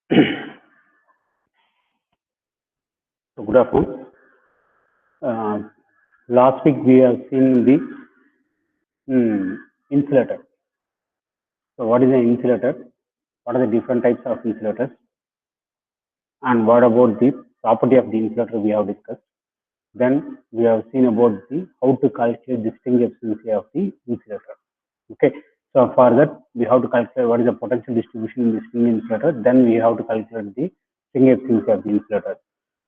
So good afternoon. Uh, Last week we have seen the insulator. So what is an insulator? What are the different types of insulators? And what about the property of the insulator we have discussed? Then we have seen about the how to calculate the string efficiency of the insulator. Okay. So for that we have to calculate what is the potential distribution in the string insulator. Then we have to calculate the string efficiency of the insulator.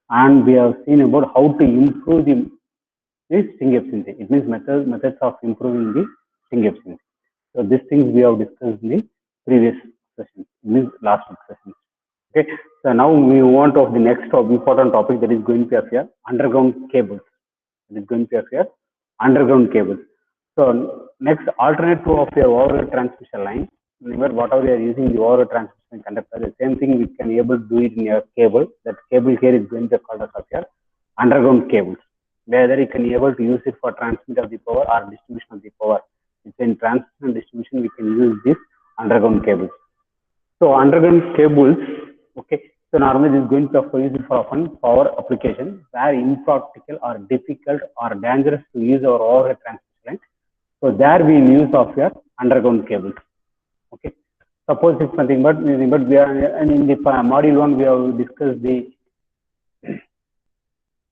And we have seen about how to improve the string efficiency. It means methods of improving the string efficiency. So these things we have discussed in the previous session, means last week session. Okay. So now we move on to the next important topic that is going to appear underground cables. It is going to appear underground cables. So next alternative of your overhead transmission line, remember whatever you are using the overhead transmission conductor, the same thing we can able to do it in your cable. That cable here is going to call as of your underground cables. Whether you can able to use it for transmit of the power or distribution of the power. It's in transmission and distribution we can use this underground cables. So underground cables, okay. So normally this is going to be used for often power application where impractical or difficult or dangerous to use our overhead transmission line. So there we use of your underground cables. Okay. Suppose it's something, but we are and in the module 1 we have discussed the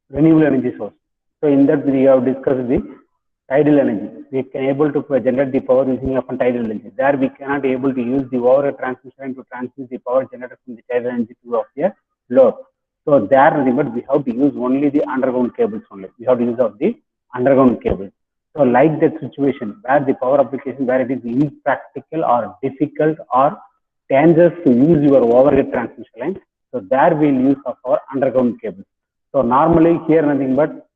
renewable energy source. So in that we have discussed the tidal energy. We can able to generate the power using of tidal energy. There we cannot able to use the overhead transmission to transmit the power generated from the tidal energy to of the load. So there remember we have to use only the underground cables only. We have to use of the underground cables. So like that situation where the power application where it is impractical or difficult or dangerous to use your overhead transmission line. So there we will use of our underground cables. So normally here nothing but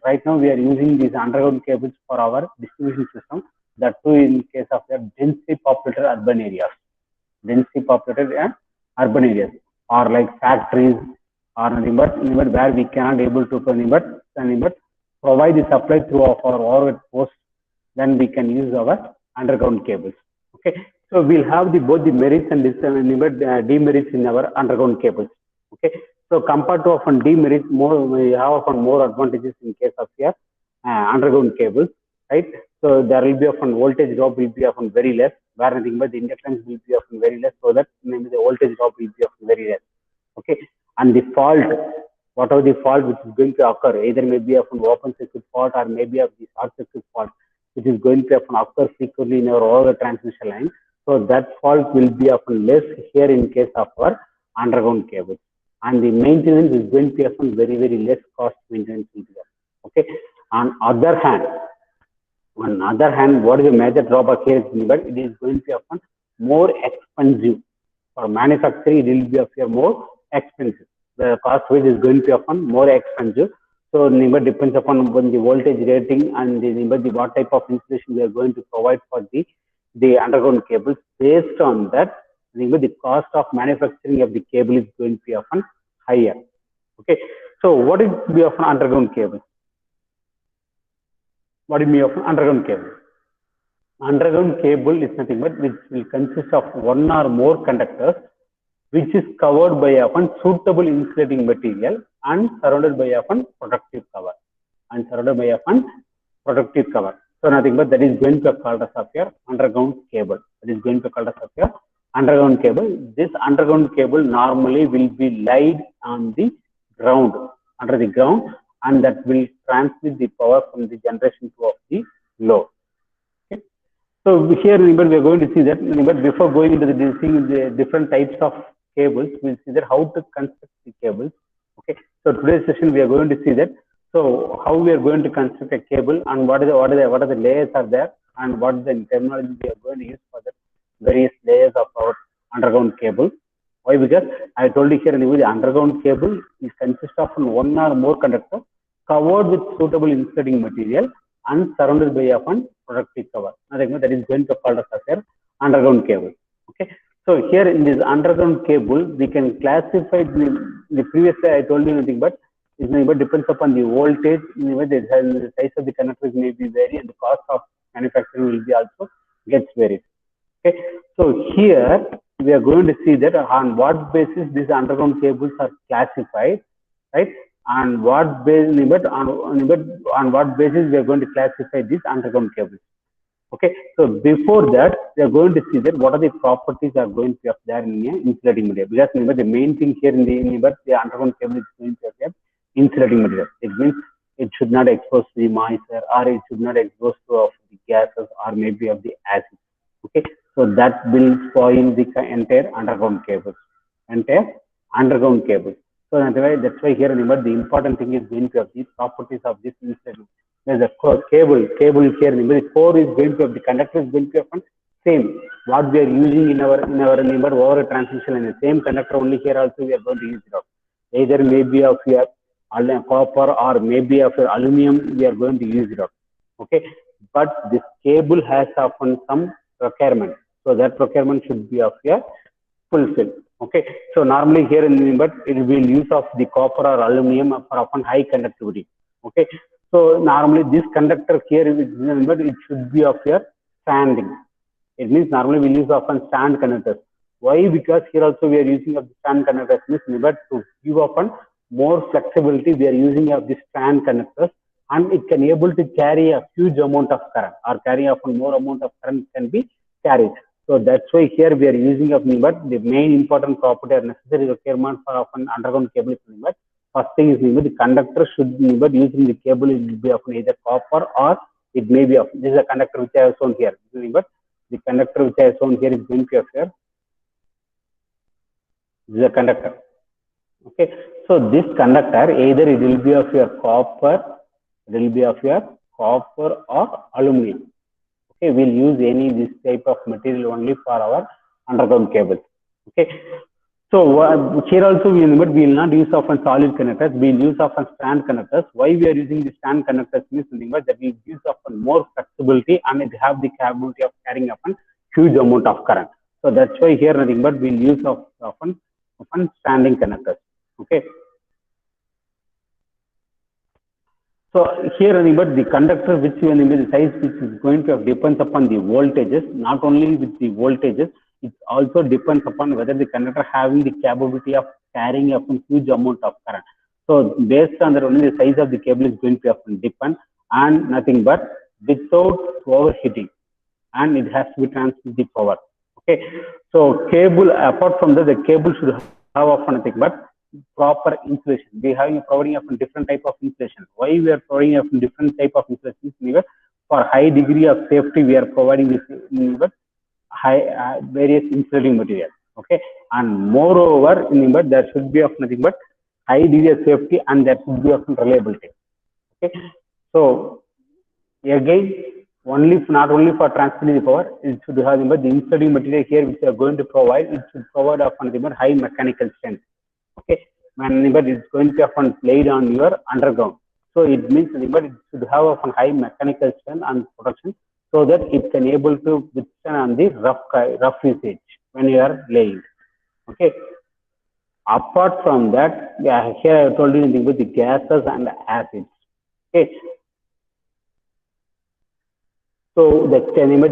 right now we are using these underground cables for our distribution system. That too in case of the densely populated urban areas, densely populated urban areas, or like factories, or nothing but where we cannot able to provide the supply through of our overhead post. Then we can use our underground cables. Okay, so we'll have the both the merits and demerits in our underground cables. Okay. So compared to often demerits, we have often more advantages in case of your underground cables, right? So there will be often voltage drop will be often very less, where nothing but the inductance will be often very less, so that maybe the voltage drop will be often very less. Okay, and the fault, whatever the fault which is going to occur, either maybe of an open circuit fault or maybe of the short circuit fault, which is going to often occur frequently in our overall transmission line. So that fault will be often less here in case of our underground cables. And the maintenance is going to be often very, very less cost maintenance will be there. Okay. On other hand, what is the major drawback here? It is going to be often more expensive. For manufacturing, it will be of more expensive. The cost which is going to be often more expensive. So depends upon the voltage rating and the what type of insulation we are going to provide for the underground cables. Based on that, the cost of manufacturing of the cable is going to be often higher. Okay. So what is the often underground cable? What is the often underground cable? Underground cable is nothing but which will consist of one or more conductors, which is covered by often suitable insulating material and surrounded by often protective cover. So nothing but that is going to be called as of your underground cable. That is going to be called as of your underground cable. This underground cable normally will be laid on the ground, under the ground, and that will transmit the power from the generation to of the load. Okay. So here remember we are going to see that, but before going into the different types of cables, we'll see that how to construct the cables. Okay. So today's session we are going to see that. So how we are going to construct a cable and what are the layers are there and what is the terminology we are going to use for the various layers of our underground cable. Why? Because I told you here the underground cable is consists of one or more conductors covered with suitable insulating material and surrounded by a protective cover. That is going to call as underground cable. Okay. So here in this underground cable, we can classify the previously I told you nothing but it depends upon the voltage. The size of the conductors may be vary, and the cost of manufacturing will be also gets varied. Okay. So here we are going to see that on what basis these underground cables are classified, right? On what basis, on what basis we are going to classify these underground cables. Okay, so before that, we are going to see that what are the properties are going to be of there in a insulating material. Because remember, the main thing here in the underground cable is going to have insulating material. It means it should not expose to the moisture, or it should not expose to of the gases, or maybe of the acid. Okay, so that will spoil the entire underground cables, entire underground cables. So that's why here remember the important thing is going to have the properties of this insulating. There's a cable here. Remember, the core is going to have the conductor is going to have same what we are using in our remember over transmission, and the same conductor only here also we are going to use it out. Either maybe of your copper or maybe of your aluminum we are going to use it out. Okay, but this cable has often some requirement, so that requirement should be of your fulfilled. Okay, so normally here in the but it will use of the copper or aluminum for often high conductivity. Okay, so normally this conductor here remember it should be of your standing. It means normally we use often stand conductors. Why? Because here also we are using of the stand conductors. Means remember to give often more flexibility we are using of the stand conductors, and it can able to carry a huge amount of current, or carry often more amount of current can be carried. So that's why here we are using of but the main important property or necessary requirement for often underground cable is but first thing is the conductor should be but using the cable it will be of either copper or it may be of this is a conductor which I have shown here. But the conductor which I have shown here is going to be of here. This is a conductor. Okay, so this conductor either it will be of your copper, it will be of your copper or aluminum. Okay, we'll use any this type of material only for our underground cables. Okay, so here also we will not use often solid connectors. We'll use often stand connectors. Why we are using the stand connectors means that we use often more flexibility and it have the capability of carrying often huge amount of current. So that's why here nothing but we'll use often standing connectors. Okay. So here but the conductor which the size which is going to have depends upon the voltages, not only with the voltages, it also depends upon whether the conductor having the capability of carrying a huge amount of current. So based on that only the size of the cable is going to often depend, and nothing but without overheating, and it has to be transmit the power. Okay, so cable apart from that the cable should have often nothing but proper insulation. We have providing of different type of insulation. Why we are providing of different type of insulation? For high degree of safety, we are providing this high various insulating material. Okay, and moreover, there should be of nothing but high degree of safety, and there should be of reliability. Okay, so again, not only for transmitting the power, it should have the insulating material here which we are going to provide. It should provide of high mechanical strength. Okay, when it's going to be often laid on your underground, so it means it should have often high mechanical strength and protection, so that it can able to withstand on the rough usage when you are laying. Okay. Apart from that, yeah, here I told you anything with the gases and acids. Okay. So the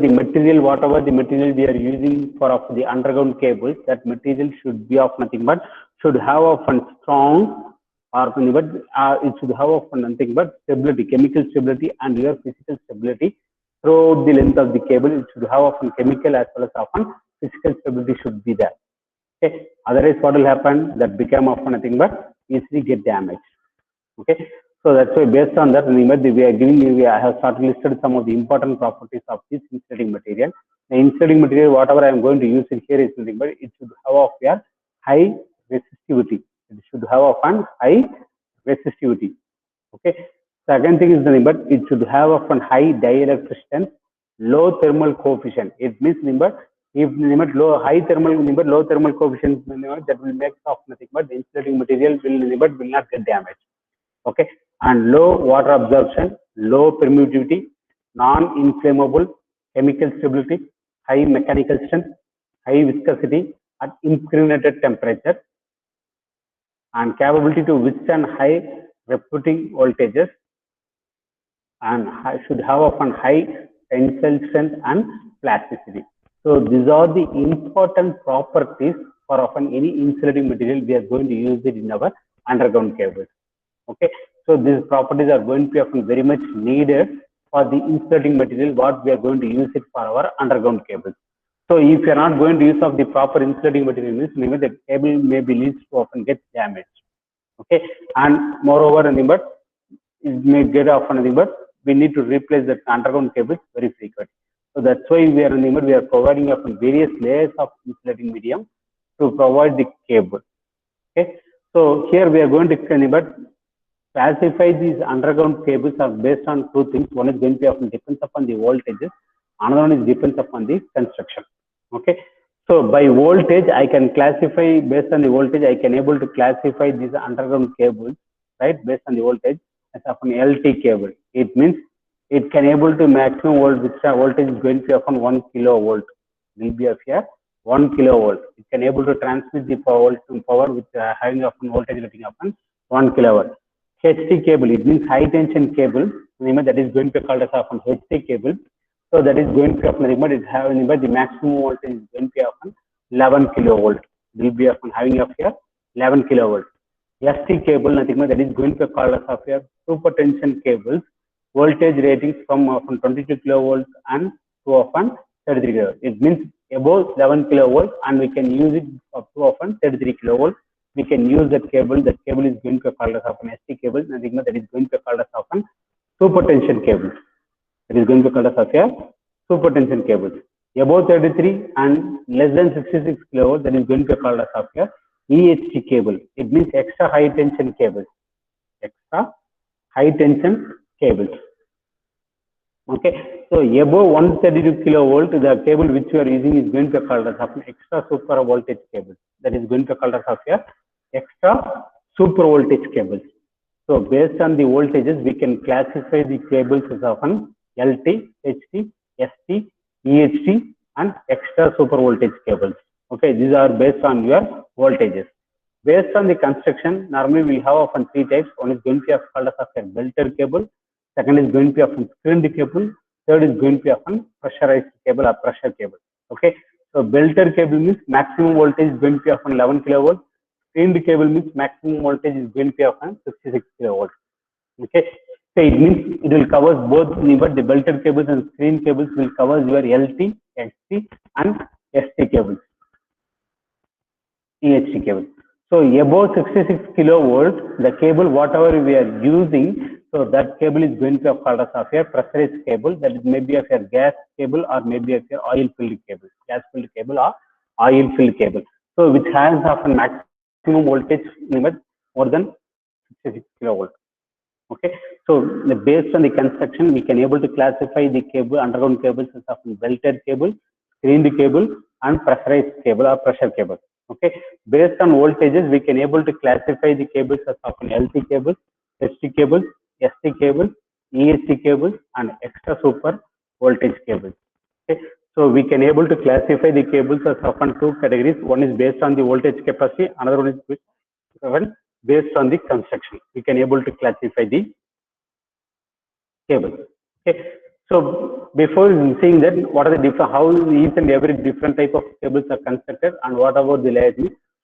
material, whatever the material we are using for the underground cables, that material should be of nothing but should have often strong, or it should have often nothing but stability, chemical stability, and your physical stability throughout the length of the cable. It should have often chemical as well as often physical stability should be there. Okay, otherwise what will happen? That become often nothing but easily get damaged. Okay. So that's why based on that, we are giving you, I have started listed some of the important properties of this insulating material. The insulating material, whatever I am going to use it here is nothing but it should have of your high resistivity. It should have often high resistivity. Okay. Second thing is nothing but it should have often high dielectricity, low thermal coefficient. It means if high thermal low thermal coefficient that will make of nothing but the insulating material will not get damaged. Okay, and low water absorption, low permittivity, non-inflammable, chemical stability, high mechanical strength, high viscosity at inclinated temperature, and capability to withstand high repeating voltages, and should have often high tensile strength and plasticity. So these are the important properties for often any insulating material we are going to use it in our underground cables. Okay, so these properties are going to be often very much needed for the insulating material what we are going to use it for our underground cables. So if you are not going to use of the proper insulating material, means maybe the cable may be leads to often get damaged. Okay, and moreover, it may get often we need to replace the underground cables very frequently. So that's why we are providing often various layers of insulating medium to provide the cable. Okay, so here we are going to classify these underground cables are based on two things. One is going to be often depends upon the voltages. Another one is depends upon the construction. Okay. So by voltage, I can classify based on the voltage. I can able to classify these underground cables, right, based on the voltage as often LT cable. It means it can able to maximum voltage is going to be often 1 kilovolt. Will be of here 1 kilovolt. It can able to transmit the power with having often voltage rating often 1 kilowatt. HT cable, it means high tension cable. That is going to be called as often HT cable. So that is going to often it having the maximum voltage is going to be often 11 kilovolt. Will be often having up here 11 kilovolt. ST cable, nothing but that is going to be called as of here super tension cables. Voltage ratings from often 22 kilovolts and to often 33 kilovolts. It means above 11 kilovolts and we can use it up to often 33 kilovolts. We can use that cable. That cable is going to be called as often ST cable. Nothing but that is going to be called as often super tension cables. It is going to be called as here super tension cables. Above 33 and less than 66 kilovolts, that is going to be called as here EHT cable. It means extra high tension cables. Extra high tension cables. Okay, so above 132 kilovolt, the cable which you are using is going to be called as extra super voltage cable. That is going to be called as here extra super voltage cables. So based on the voltages, we can classify the cables as often LT, HT, ST, EHT, and extra super voltage cables. Okay, these are based on your voltages. Based on the construction, normally we have often three types. One is going to be called as a belted cable. Second is going to be often screened cable. Third is going to be often pressurized cable or pressure cable. Okay, so belted cable means maximum voltage is going to be often 11 kilovolts. Screened cable means maximum voltage is going to be often 66 kilovolts. Okay, so it means it will cover both the belted cables and screen cables will cover your LT, XT, and ST cables, EHT cable. So above 66 kilovolts, the cable whatever we are using, so that cable is going to be called as a pressurized cable. That is maybe a gas cable or maybe a oil filled cable, gas filled cable or oil filled cable. So which has often maximum voltage limit more than 66 kilovolts. Okay, so based on the construction, we can able to classify the cable, underground cables as often belted cable, screened cable, and pressurized cable or pressure cable. Okay, based on voltages, we can able to classify the cables as often LT cables, HT cables, ST cables, EHT cables, and extra super voltage cables. Okay, so we can able to classify the cables as often two categories. One is based on the voltage capacity, another one is based on the construction. We can able to classify the cable. Okay, so before seeing that, what are the different, how each and every different type of cables are constructed and what about the layers?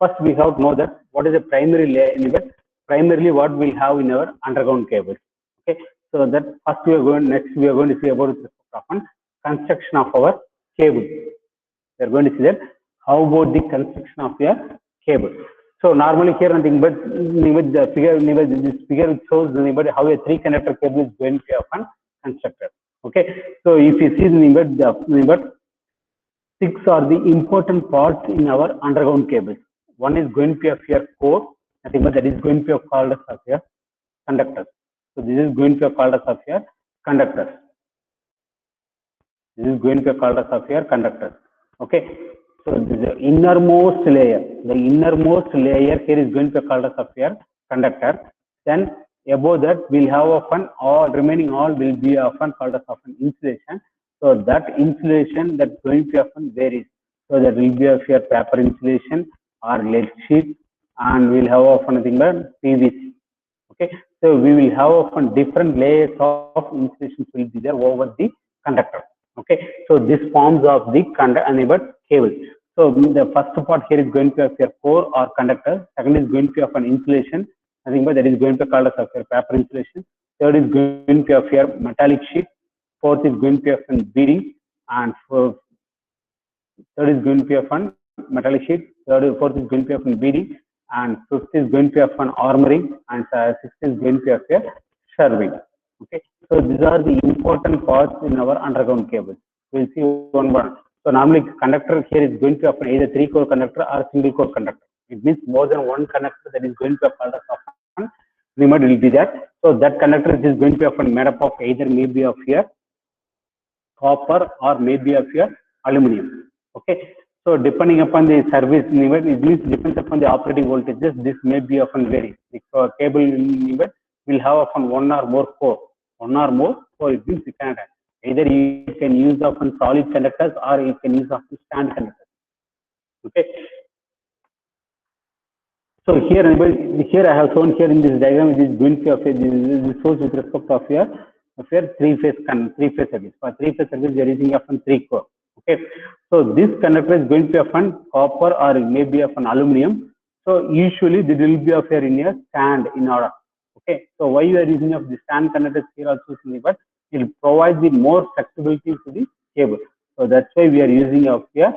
First, we have to know that what is the primary layer. Primarily, what we have in our underground cables. Okay, so that first we are going. Next, we are going to see about the construction of our cable. We are going to see that how about the construction of your cable. So normally here nothing but the figure, this figure shows how a three conductor cable is going to be often constructed. Okay, so if you see the six are the important parts in our underground cables. One is going to be of your core, nothing but that is going to be called as of your conductors. So this is going to be called as of your conductors. This is going to be called as of your conductors. Okay. So the innermost layer, here is going to be called as a conductor. Then above that we'll have often all remaining all will be often called as often insulation. So that insulation that going to be often varies. So that will be a paper insulation or lead sheet, and we'll have often nothing but PVC. Okay, so we will have often different layers of insulation will be there over the conductor. Okay, so this forms of the enabled cable. So the first part here is going to have your core or conductor. Second is going to have an insulation. Nothing but that is going to call as your paper insulation. Third is going to have your metallic sheet. Fourth is going to have an beading, and third is going to be a fun metallic sheet. Fourth is going to be a fun beading, and fifth is going to be a fun armoring, and sixth is going to be a serving. Okay, so these are the important parts in our underground cables. We'll see one by one. So normally conductor here is going to have either three core conductor or single core conductor. It means more than one conductor that is going to have called as often remote will be that. So that conductor is going to be often made up of either maybe of here copper or maybe of your aluminum. Okay, so depending upon the service limit, it means depends upon the operating voltages. This may be often vary. The cable limit will have often one or more core. One or more core, it means you can either you can use often solid conductors or you can use often stand conductors. Okay, so here I have shown here in this diagram this going to of this shows with respect of your three phase service. For three-phase service, we are using often three core. Okay, so this conductor is going to be often copper or maybe often aluminum. So usually this will be of your in a stand in order. Okay, so why you are using of the stand conductors here also, but it will provide the more flexibility to the cable. So that's why we are using of your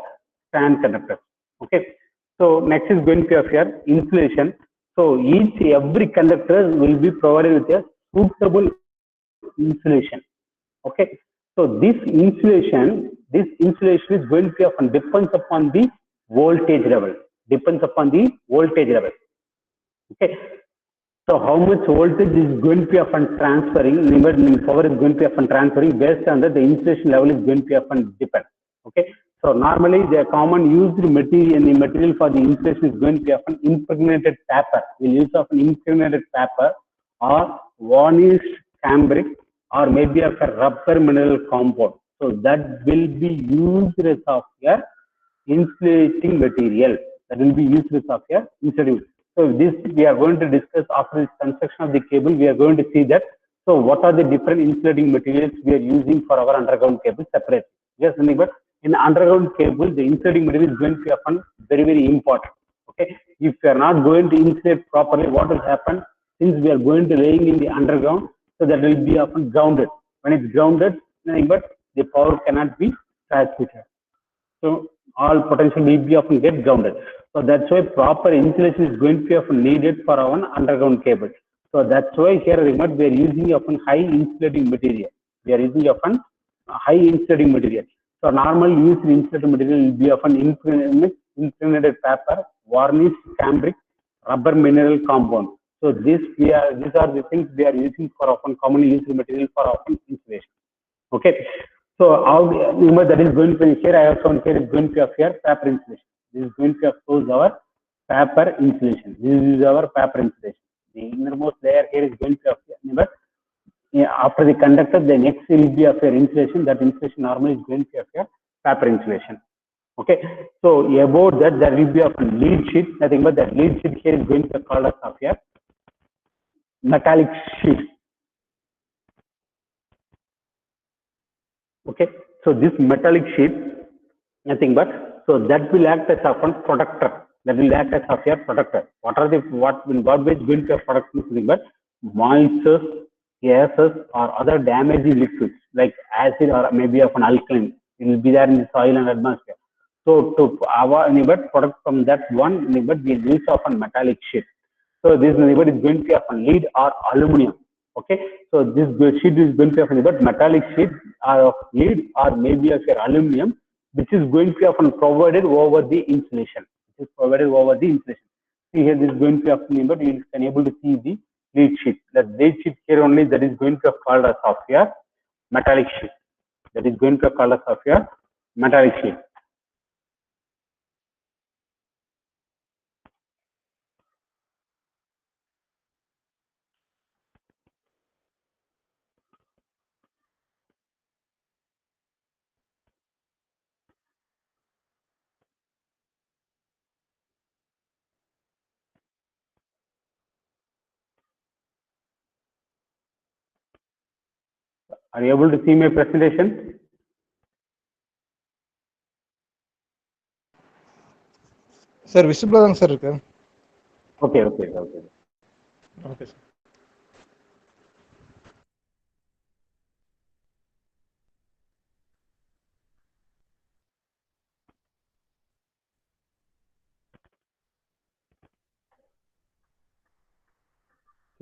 stand conductors. Okay, so next is going to be your insulation. So every conductor will be provided with a suitable insulation. Okay, so this insulation is going to be often depends upon the voltage level. Depends upon the voltage level. Okay, so how much voltage is going to be often transferring, power is going to be often transferring based on that the insulation level is going to be often depend. Okay, so normally the common used material for the insulation is going to be often impregnated paper. We'll use often impregnated paper or varnished cambric or maybe a rubber mineral compound. So that will be used as of your insulating material. That will be used as of your insulating. So this we are going to discuss after this construction of the cable. We are going to see that. So what are the different insulating materials we are using for our underground cable separately? Yes, but in underground cable, the insulating material is going to be often very important. Okay, if you are not going to insulate properly, what will happen? Since we are going to laying in the underground, so that will be often grounded. When it's grounded, but the power cannot be transmitted. So all potential will be often get grounded. So that's why proper insulation is going to be often needed for our underground cables. So that's why here remote we are using often high insulating material. We are using often high insulating material. So normal used insulating material will be often impregnated paper, varnish, cambric, rubber mineral compound. So these are the things we are using for often commonly used material for often insulation. Okay. So how remember that is going to be here. I have shown here is going to have here paper insulation. This is going to expose our paper insulation. This is our paper insulation. The innermost layer here is going to have remember after the conductor, the next will be of your insulation. That insulation normally is going to have your paper insulation. Okay. So about that, there will be a lead sheet. Nothing but that lead sheet here is going to be called as of your metallic sheet. Okay, so this metallic sheet, nothing but so that will act as a protector. That will act as a protector. What are the what will God is going to protect nothing but moistures, gases, or other damaging liquids like acid or maybe of an alkaline. It will be there in the soil and atmosphere. So to avoid protect from that one, but we use of a metallic sheet. So this neighbor is going to be of lead or aluminum. Okay, so this sheet is going to be of metallic sheet of lead or maybe of your aluminum, which is going to be often provided over the insulation. It is provided over the insulation. See here, this is going to be of but you can able to see the lead sheet. The lead sheet here only that is going to be called as of your metallic sheet. That is going to be called as of your metallic sheet. Are you able to see my presentation? Sir விசிபிளாக தாங்க sir இருக்கு. Okay okay okay okay sir.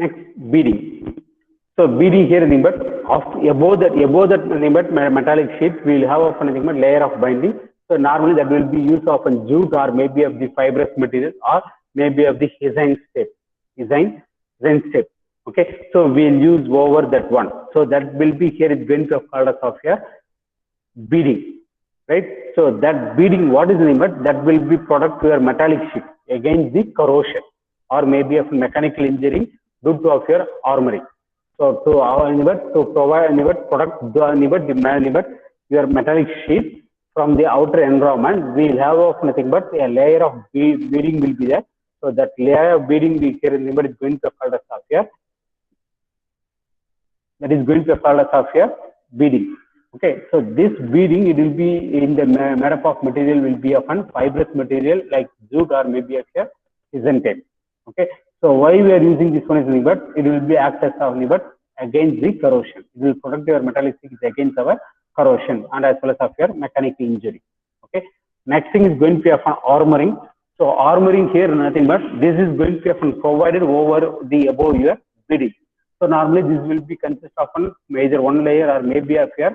Next, beading. So beading here nothing but above that nothing but metallic sheet we will have of nothing but layer of binding. So normally that will be used of a jute or maybe of the fibrous material or maybe of the design step. Okay, so we will use over that one. So that will be here is going to call us of here beading, right? So that beading, what is the name? That will be product to your metallic sheet against the corrosion or maybe of mechanical injury due to of your armoring. So to our to provide product your metallic sheet from the outer environment, we will have of nothing but a layer of beading will be there. So that layer of beading we here is going to call us of here. That is going to call us of here beading. Okay, so this beading it will be in the made up of material will be of an fibrous material like jute or maybe a isn't it? Okay, so why we are using this one is nothing but it will be act as of but against the corrosion. It will protect your metallic sheet against our corrosion and as well as of your mechanical injury. Okay, next thing is going to be of an armoring. So armoring here nothing but this is going to be provided over the above your beading. So normally this will be consist of a major one layer or maybe of your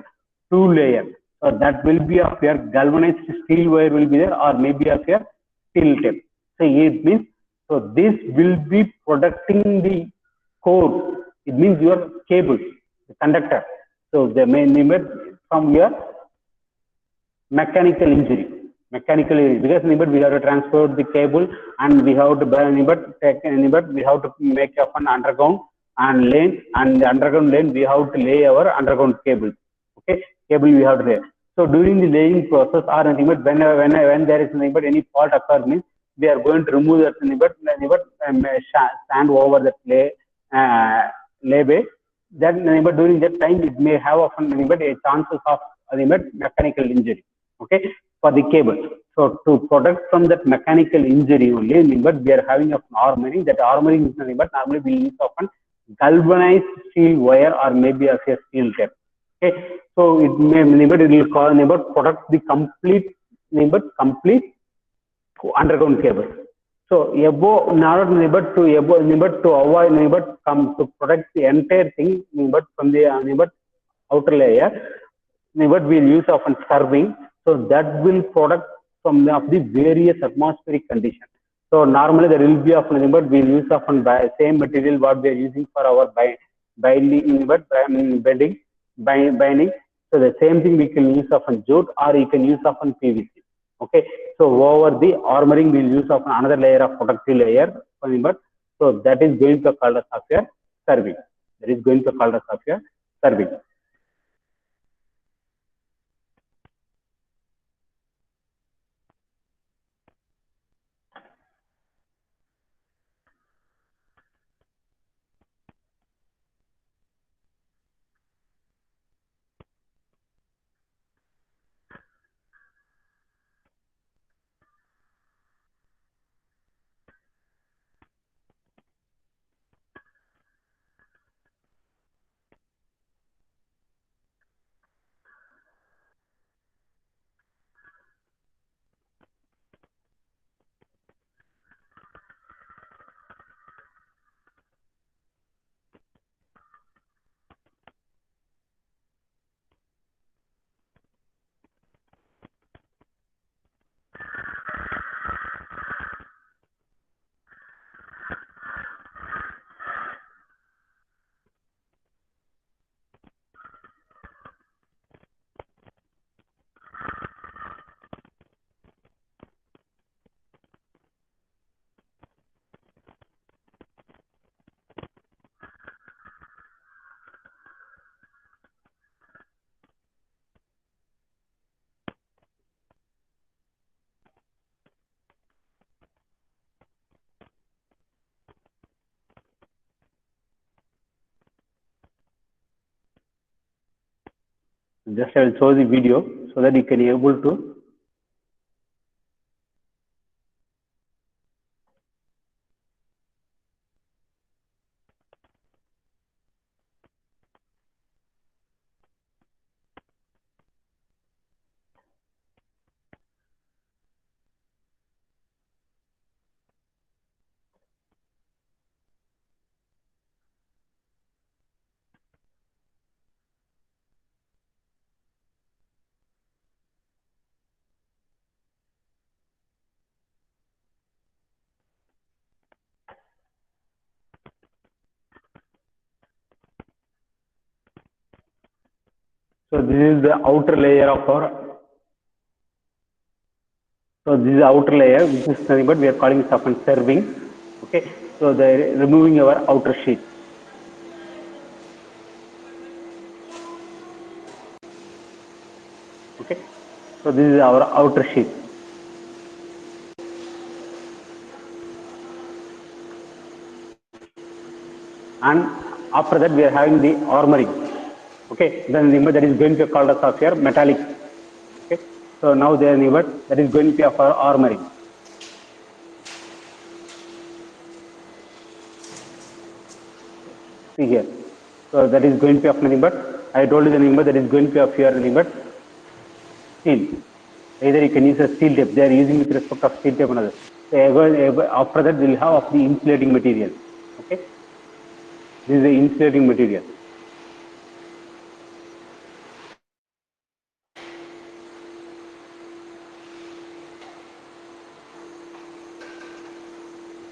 two layer. So that will be of your galvanized steel wire will be there or maybe of your steel tape. So it means so this will be protecting the core. It means your cable, the conductor. So the main limit from your mechanical injury. Because we have to transport the cable and we have to we have to make up an underground and lane, and the underground lane we have to lay our underground cable. Okay, cable we have to lay. So during the laying process or nothing but when there is nothing but any fault occurs means we are going to remove that nothing but stand over that lay then but during that time it may have often nothing but a chances of mechanical injury. Okay, for the cable. So to protect from that mechanical injury only, but we are having of armoring. That armoring is nothing but normally we use often galvanized steel wire or maybe a steel tape. Okay, so it will call protect the complete underground cable. So above not to above to avoid come to protect the entire thing from the outer layer what we'll use often serving. So that will product from the various atmospheric conditions. So normally there will be of nothing but we'll use often by same material what we are using for our binding binding. So the same thing we can use often jute or you can use often PVC. Okay, so over the armoring we'll use of another layer of protective layer. So that is going to call us of your serving. That is going to call us of your serving. Just I will show the video so that you can able to So this is the outer layer of our. So this is the outer layer, which is nothing but we are calling it often serving. Okay. So the removing our outer sheet. Okay. So this is our outer sheet. And after that we are having the armoring. Okay. Then the that is going to be called as of your metallic. Okay. So now they are that is going to be of our armoring. See here. So that is going to be of nothing but I told you the number that is going to be of your nothing but steel. Either you can use a steel tape. They are using with respect of steel tape another. So after that we will have of the insulating material. Okay. This is the insulating material.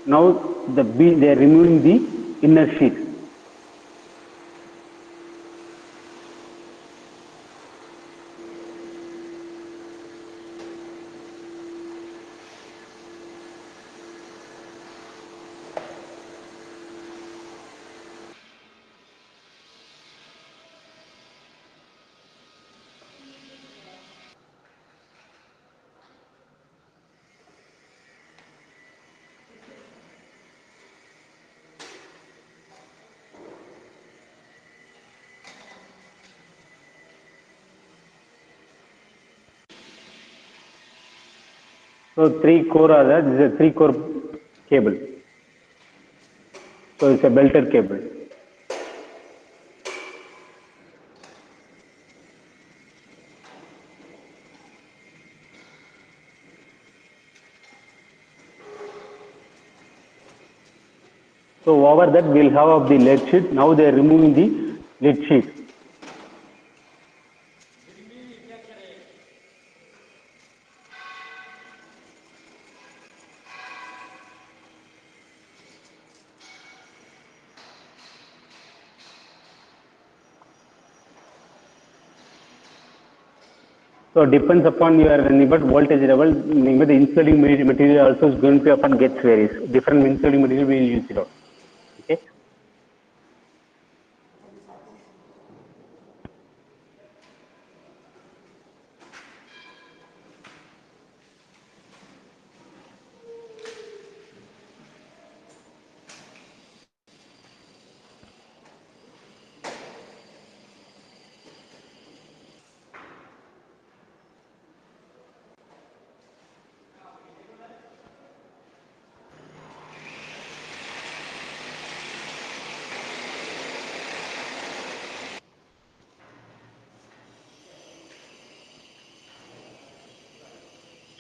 Now they are removing the inner sheet. So 3 core are there. This is a 3 core cable. So it's a belted cable. So over that we'll have of the lead sheet. Now they are removing the lead sheet. So depends upon your voltage level. The insulating material also is going to be upon gets varies. Different insulating material we will use it out. Okay.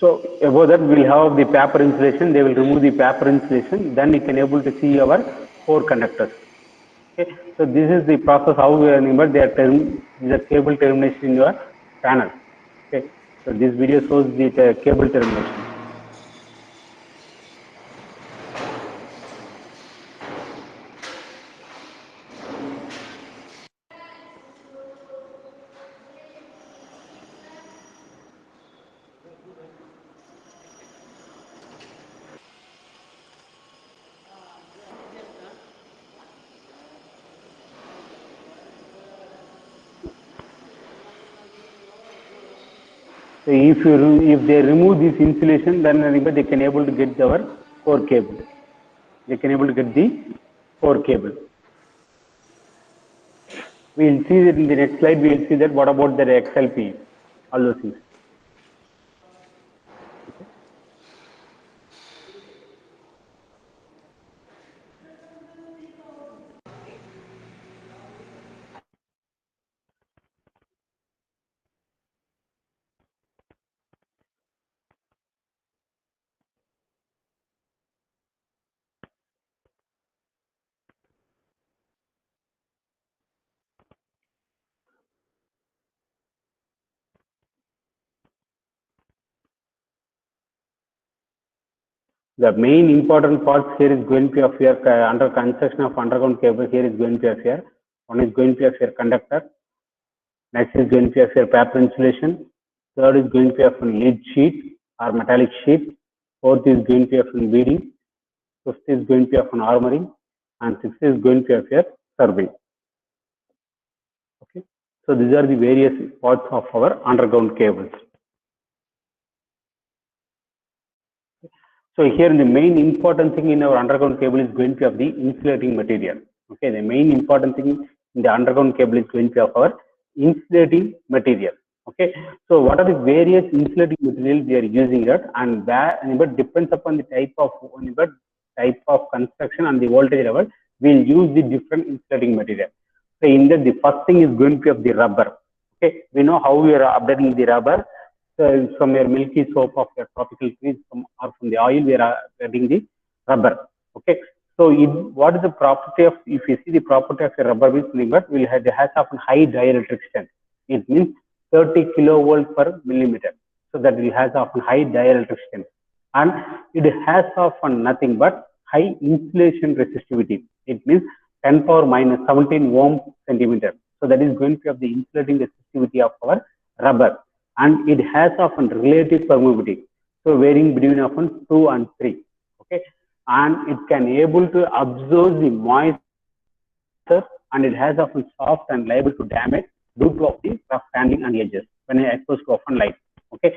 So above that we will have the paper insulation. They will remove the paper insulation. Then you can able to see our core conductors. Okay. So this is the process how we are the cable termination in your panel. Okay. So this video shows the cable termination. So if they remove this insulation, then they can able to get our core cable. They can able to get the core cable. We will see that in the next slide. We will see that what about the XLP, all those things. The main important parts here is going to be of your under construction of underground cable. Here is going to be of your one is going to be of your conductor. Next is going to be of your paper insulation. Third is going to be of a lead sheet or metallic sheet. Fourth is going to be of a beading. Fifth is going to be of an armoring. And sixth is going to be of your survey. Okay. So these are the various parts of our underground cables. So here the main important thing in our underground cable is going to be of the insulating material. Okay, the main important thing in the underground cable is going to be of our insulating material. Okay, so what are the various insulating materials we are using it, and where, but depends upon the type of construction and the voltage level, we'll use the different insulating material. So in that, the first thing is going to be of the rubber. Okay, we know how we are updating the rubber. So from your milky soap of your tropical trees, or from the oil, we are getting the rubber. Okay. So what is the property of, if you see the property of a rubber means will have, it has often high dielectric strength. It means 30 kilovolt per millimeter. So that it has often high dielectric strength. And it has often nothing but high insulation resistivity. It means 10 power minus 17 ohm centimeter. So that is going to have the insulating resistivity of our rubber. And it has often relative permeability, so varying between often 2 and 3. Okay, and it can able to absorb the moisture, and it has often soft and liable to damage due to the rough handling and edges when exposed to often light. Okay,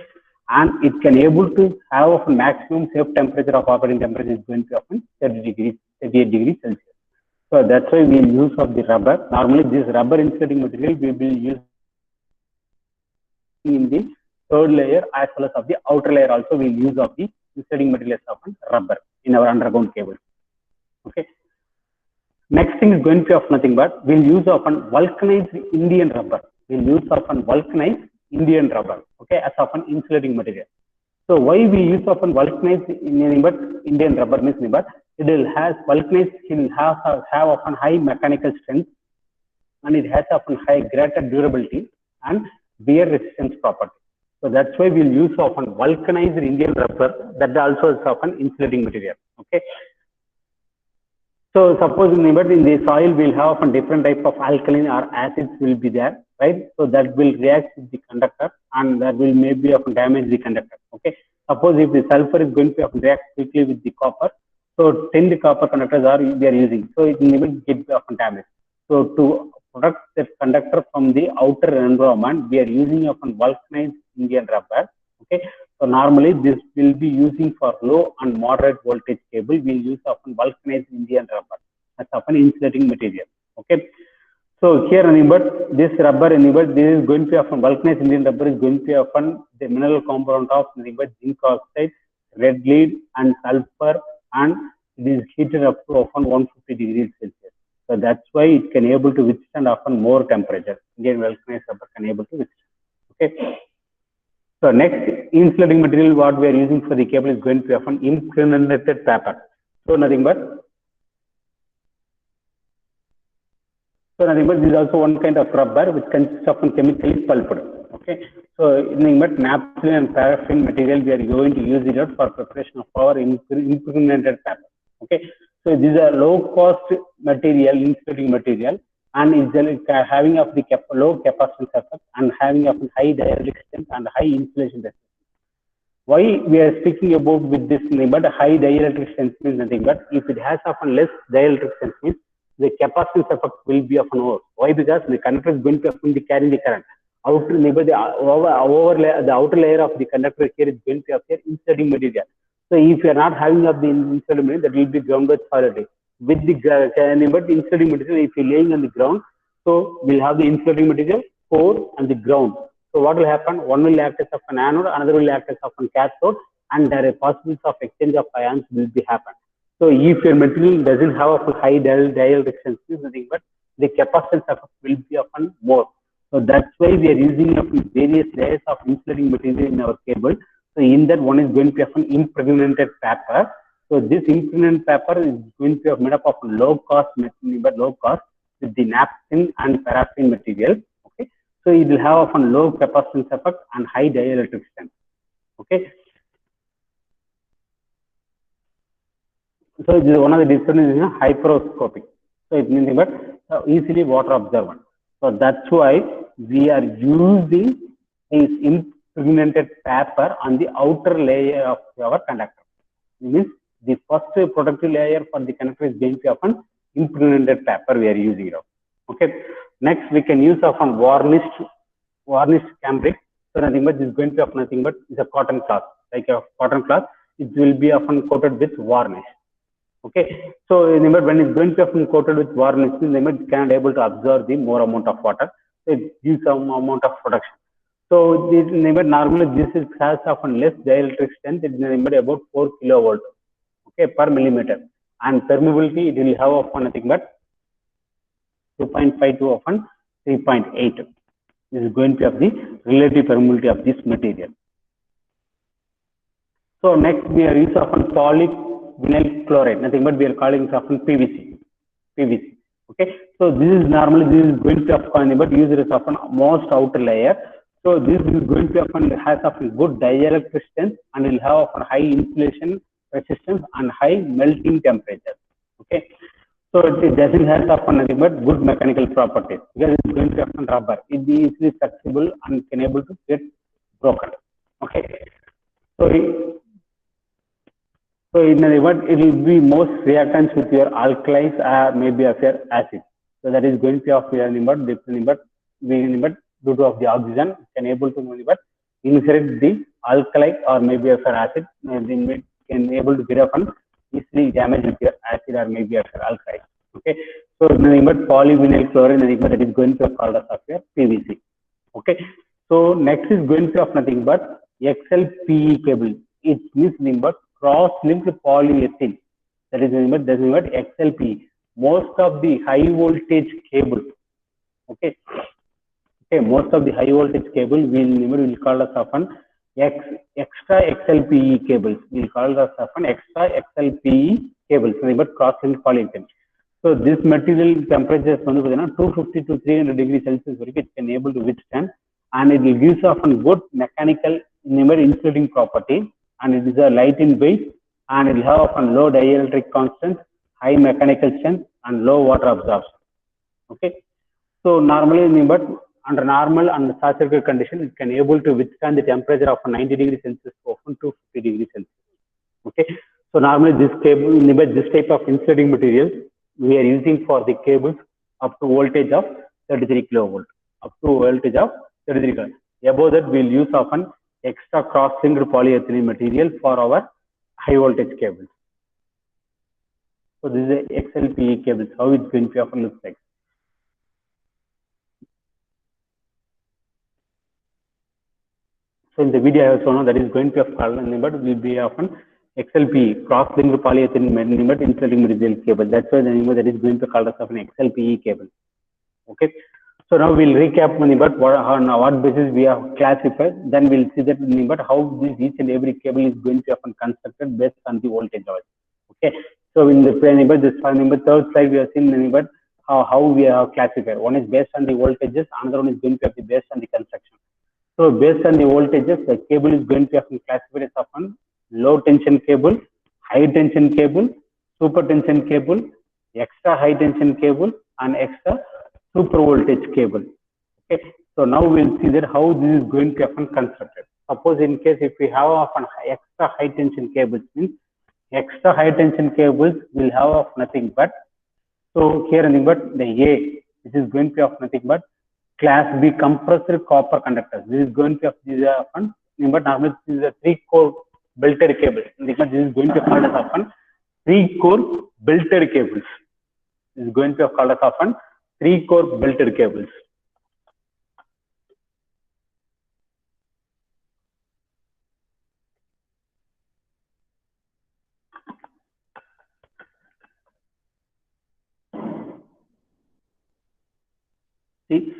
and it can able to have often maximum safe temperature of operating temperature is going to often 30 degrees, 38 degrees Celsius. So that's why we use of the rubber. Normally, this rubber insulating material we will use in the third layer as well as of the outer layer also we will use of the insulating materials of rubber in our underground cable. Okay. Next thing is going to be of nothing but we'll use of vulcanized Indian rubber. We'll use of vulcanized Indian rubber. Okay, as of an insulating material. So why we use of vulcanized Indian rubber means it will has vulcanized will have often high mechanical strength, and it has often high greater durability and wear resistance property. So that's why we'll use often vulcanized Indian rubber, that also is often insulating material. Okay. So suppose in the soil we'll have often different type of alkaline or acids will be there, right? So that will react with the conductor, and that will maybe often damage the conductor. Okay. Suppose if the sulfur is going to often react quickly with the copper, so 10 copper conductors we are using, so it will get often damaged. So to protect the conductor from the outer environment, we are using often vulcanized Indian rubber. Okay, so normally this will be using for low and moderate voltage cable. We'll use often vulcanized Indian rubber as often insulating material. Okay, so here this rubber this is going to be often vulcanized Indian rubber is going to be often the mineral compound of zinc oxide, red lead, and sulfur, and it is heated up to often 150 degrees Celsius. So that's why it can able to withstand often more temperature. Indian vulcanized rubber can able to withstand. Okay. So next insulating material what we are using for the cable is going to be often impregnated paper. So nothing but this is also one kind of rubber which consists of chemically pulped. Okay. So nothing but naphthalene and paraffin material we are going to use it for preparation of our impregnated paper. Okay. So these are low cost material, insulating material, and is having of the low capacitance effect and having of high dielectric strength and high insulation resistance. Why we are speaking about with this but high dielectric strength means nothing but if it has often less dielectric strength means the capacitance effect will be often more. Why? Because the conductor is going to often be carrying the current. The outer layer of the conductor here is going to appear insulating material. So if you are not having of the insulating material, that will be grounded solidly. With the insulating material, if you are laying on the ground, so we'll have the insulating material, core, and the ground. So what will happen? One will act as an anode, another will act as an cathode, and there are possibilities of exchange of ions will be happen. So if your material doesn't have a high dielectric strength, nothing but the capacitance effect will be often more. So that's why we are using various layers of insulating material in our cable. So in that one is going to be often impregnated paper. So this impregnated paper is going to be made up of low cost material, but low cost with the naphthalene and paraffin material. Okay, so it will have often low capacitance effect and high dielectric strength. Okay, so this is one of the differences hyperoscopic. So it means but easily water absorbent. So that's why we are using this impregnated paper on the outer layer of our conductor. It means the first protective layer for the conductor is going to be often impregnated paper we are using it. Okay. Next, we can use often varnished cambric. So nothing but this is going to be nothing but is a cotton cloth, like a cotton cloth. It will be often coated with varnish. Okay, so remember when it's going to be coated with varnish, remember it cannot able to absorb the more amount of water. So it gives some amount of protection. So this remember normally this is has often less dielectric strength. It is remember about 4 kilovolt, okay, per millimeter, and permeability it will have often nothing but 2.5 to often 3.8. This is going to have the relative permeability of this material. So next we are using often polyvinyl chloride, nothing but we are calling it often PVC. Okay, so this is normally this is going to often but used as often most outer layer. So this is going to often has often good dielectric strength and will have often high insulation resistance and high melting temperature. Okay, so it doesn't have often nothing but good mechanical properties because it's going to often rubber. It is easily flexible and can able to get broken. Okay, so in other words, it will be most reactants with your alkalis or maybe of your acid. So that is going to be of your due to of the oxygen can able to insert the alkali or maybe of your acid can able to get often easily damage with your acid or maybe of your alkali. Okay. So nothing but polyvinyl chloride that is going to be called as of your PVC. Okay. So next is going to be of nothing but XLPE cable. It means nothing but cross-linked polyethylene. That is nothing but XLPE. Most of the high voltage cables, okay, most of the high voltage cable will call us often extra XLPE cables. We'll call us often extra XLPE cables, nothing but cross-linked polyethylene. So this material temperature is 250 to 300 degrees Celsius, it can able to withstand, and it will give often good mechanical insulating property, and it is a light in weight, and it will have often low dielectric constant, high mechanical strength, and low water absorption. Okay, so normally, but under normal and saturated condition, it can able to withstand the temperature of 90 degrees Celsius to often 250 degrees Celsius. Okay, so normally this cable, this type of insulating materials we are using for the cables up to voltage of 33 kilovolt, up to voltage of 33 kilovolt. Above that, we will use often extra cross-linked polyethylene material for our high voltage cables. So this is a XLPE cables, how it's going to often look like. So in the video I have shown that is going to have called but will be often XLPE, cross-linked polyethylene insulating material cable. That's why the name that is going to call us often XLPE cable. Okay. So now we'll recap but on what basis we have classified. Then we'll see that but how this each and every cable is going to often constructed based on the voltage level. Okay. So in the third slide we have seen but how we have classified. One is based on the voltages, another one is going to be based on the construction. So based on the voltages, the cable is going to be classified as often low tension cable, high tension cable, super tension cable, extra high tension cable, and extra super voltage cable. Okay. So now we'll see that how this is going to be constructed. Suppose in case if we have often extra high tension cables, means extra high tension cables will have of nothing but, so here nothing but the A, this is going to be of nothing but class B compressed copper conductors. This is going to be often, but normally this is a 3-core belted cable. This is going to be called as often 3-core belted cables. This is going to be called as often 3-core belted cables. See,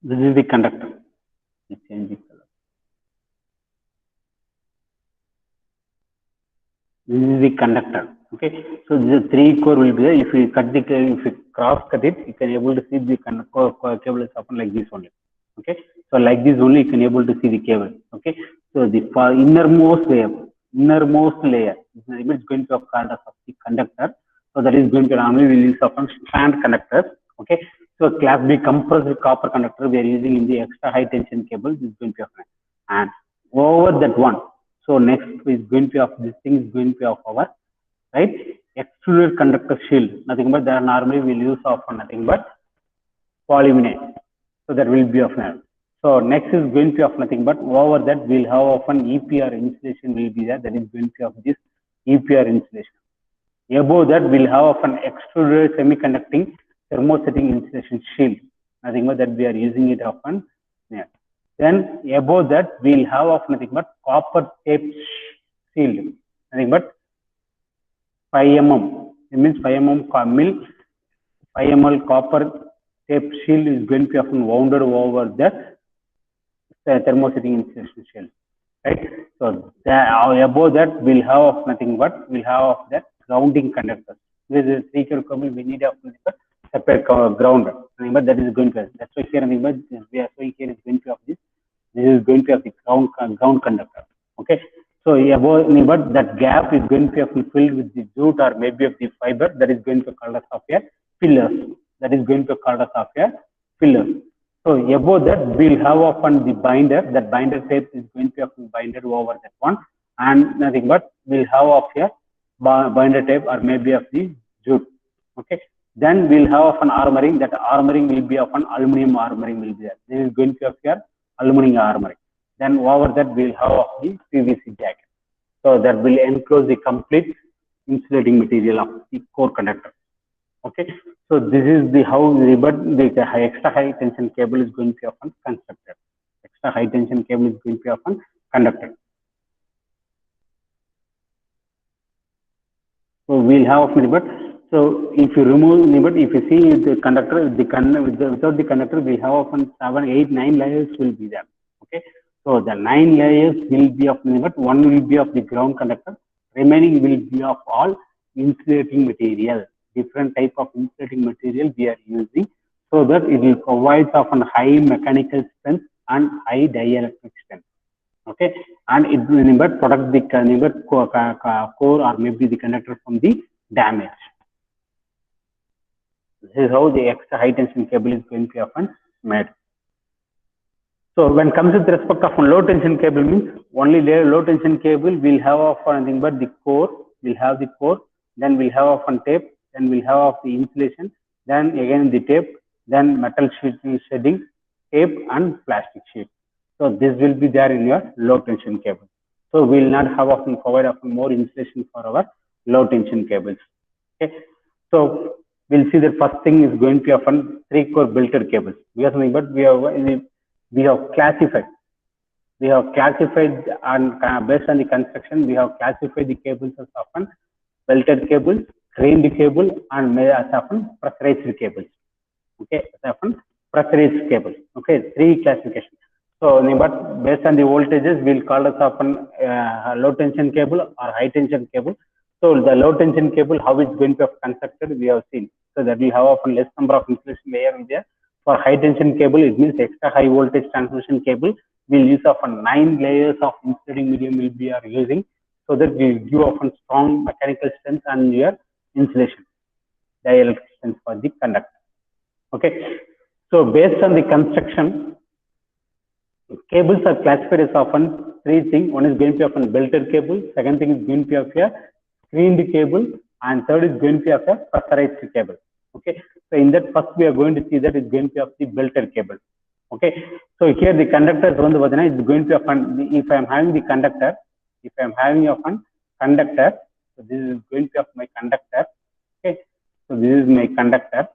this is the conductor. Change the color. This is the conductor. Okay, so this 3-core will be there. If you cut the if you cross cut it, you can able to see the cable is often like this only. Okay, so like this only you can able to see the cable. Okay, so the innermost layer, innermost layer. It's going to be called as of the conductor. So that is going to normally we use often strand conductors. Okay. So class B compressed copper conductor we are using in the extra high tension cable. This is going to be of, and over that one. So next is going to be of this thing is going to be of our right extruded conductor shield. Nothing but that normally we'll use of nothing but polyvinyl. So that will be of now. So next is going to be of nothing but over that we'll have often EPR insulation will be there. That is going to be of this EPR insulation. Above that we'll have often extruded semiconducting thermosetting insulation shield. Nothing but that we are using it often. Yeah. Then above that we'll have of nothing but copper tape shield. Nothing but 5 mm. It means 5 mm mil 5 ml copper tape shield is going to be often wounded over the thermosetting insulation shield. Right. So above that we'll have of nothing but we'll have of that grounding conductor. This is 3 kV we need of separate ground. But that is going to that's why here nothing but we are showing here is going to of this. This is going to have the ground conductor. Okay. So above but that gap is going to be filled with the jute or maybe of the fiber that is going to call us of a fillers. That is going to call us of a fillers. So above that we'll have often the binder. That binder tape is going to be binded over that one, and nothing but we'll have of a binder tape or maybe of the jute. Okay. Then we'll have of an armoring. That armoring will be of an aluminum armoring will be there. This is going to be of aluminum armoring. Then over that we'll have of the PVC jacket. So that will enclose the complete insulating material of the core conductor. Okay. So this is the how the extra high tension cable is going to be often constructed. Extra high tension cable is going to be often conducted. So we'll have of but so if you remove but if you see the conductor without the conductor we have often 7, 8, 9 layers will be there. Okay. So the 9 layers will be of but one will be of the ground conductor. Remaining will be of all insulating material. Different type of insulating material we are using so that it will provide often high mechanical strength and high dielectric strength. Okay, and it will protect the core or maybe the conductor from the damage. This is how the extra high tension cable is going to be often made. So when it comes with respect of low tension cable means only low tension cable will have often nothing but the core. We'll have the core. Then we'll have often tape. Then we'll have of the insulation. Then again the tape. Then metal shedding, tape and plastic sheet. So this will be there in your low tension cable. So we will not have often provide often more insulation for our low tension cables. Okay. So we'll see the first thing is going to be often 3-core belted cables. We have something, but we have classified. We have classified and based on the construction, we have classified the cables as often belted cables, trained cable, and as often pressurized cables. Okay, as often pressurized cables. Okay, 3 classifications. So, but based on the voltages, we'll call it often low tension cable or high tension cable. So, the low tension cable, how it's going to be constructed, we have seen. So, that we have often less number of insulation layer there. For high tension cable, it means extra high voltage transmission cable. We'll use often 9 layers of insulating medium we are using, so that we give often strong mechanical strength and your insulation, dielectric strength for the conductor. Okay. So, based on the construction, cables are classified as often 3 things. One is going to be often belted cable. Second thing is going to be of a screened cable, and third is going to be of a pressurized cable. Okay. So in that first we are going to see that it's going to be of the belted cable. Okay. So here the conductor is going to be often if I am having the conductor, if I am having often conductor, so this is going to be of my conductor. Okay. So this is my conductor.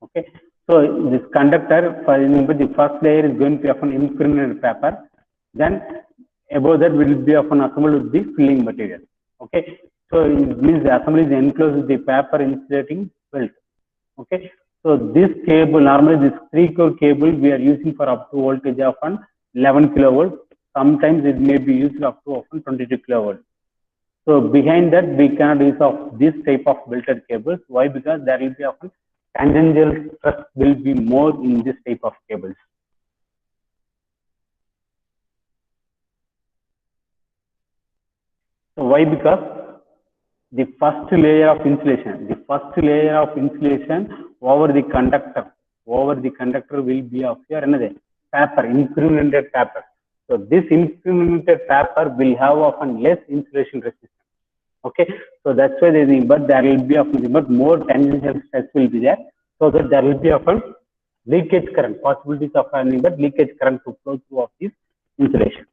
Okay. So this conductor, for example, the first layer is going to be often impregnated paper. Then above that will be often assembled with the filling material. Okay. So it means the assembly is enclosed with the paper insulating belt. Okay. So this cable, normally this 3-core cable we are using for up to voltage of 11 kilovolt. Sometimes it may be used up to often 22 kilovolt. So behind that we cannot use of this type of belted cables. Why? Because there will be often tangential stress will be more in this type of cables. So why? Because the first layer of insulation over the conductor, will be of your another paper, impregnated paper. So this impregnated paper will have often less insulation resistance. Okay, so that's why but there will be often but more tangential stress will be there, so that there will be often leakage current, possibilities of but leakage current to flow through of this insulation.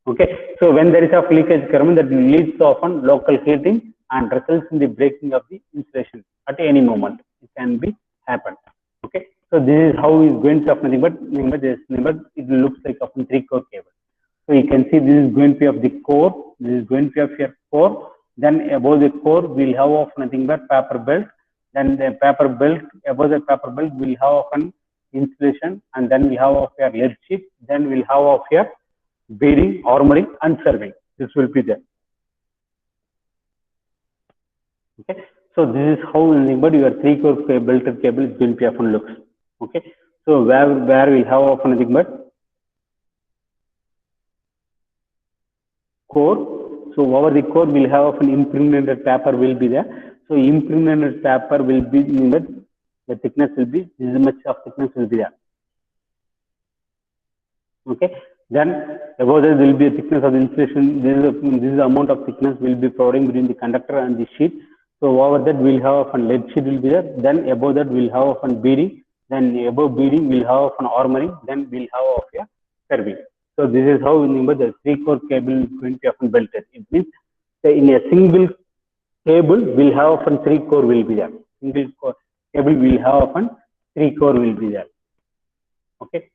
Okay, so when there is a leakage current, that leads to often local heating and results in the breaking of the insulation at any moment. It can be happen. Okay, so this is how is going to happen. But it looks like often 3-core cable. So you can see this is going to be of the core. This is going to be of your core. Then above the core, we'll have of nothing but paper belt. Then the paper belt, above the paper belt, we'll have often insulation, and then we have of your lead sheet. Then we'll have of your bearing, armoring, and serving. This will be there. Okay, so this is how but your 3-core belted cable is going to be often looks. Okay, so where we have often nothing but core. So over the core we'll have often impregnated paper will be there. So impregnated paper will be the thickness will be this much of thickness will be there. Okay, then above that will be a thickness of the insulation. This is the amount of thickness will be providing between the conductor and the sheet. So over that we'll have often lead sheet will be there. Then above that we'll have often beading. Then above beading we'll have often armoring. Then we'll have of your serving. So this is how the 3-core cable is going to be often belted. It means in a single cable we'll have often 3-core will be there. Single core cable will have often 3-core will be there. Okay.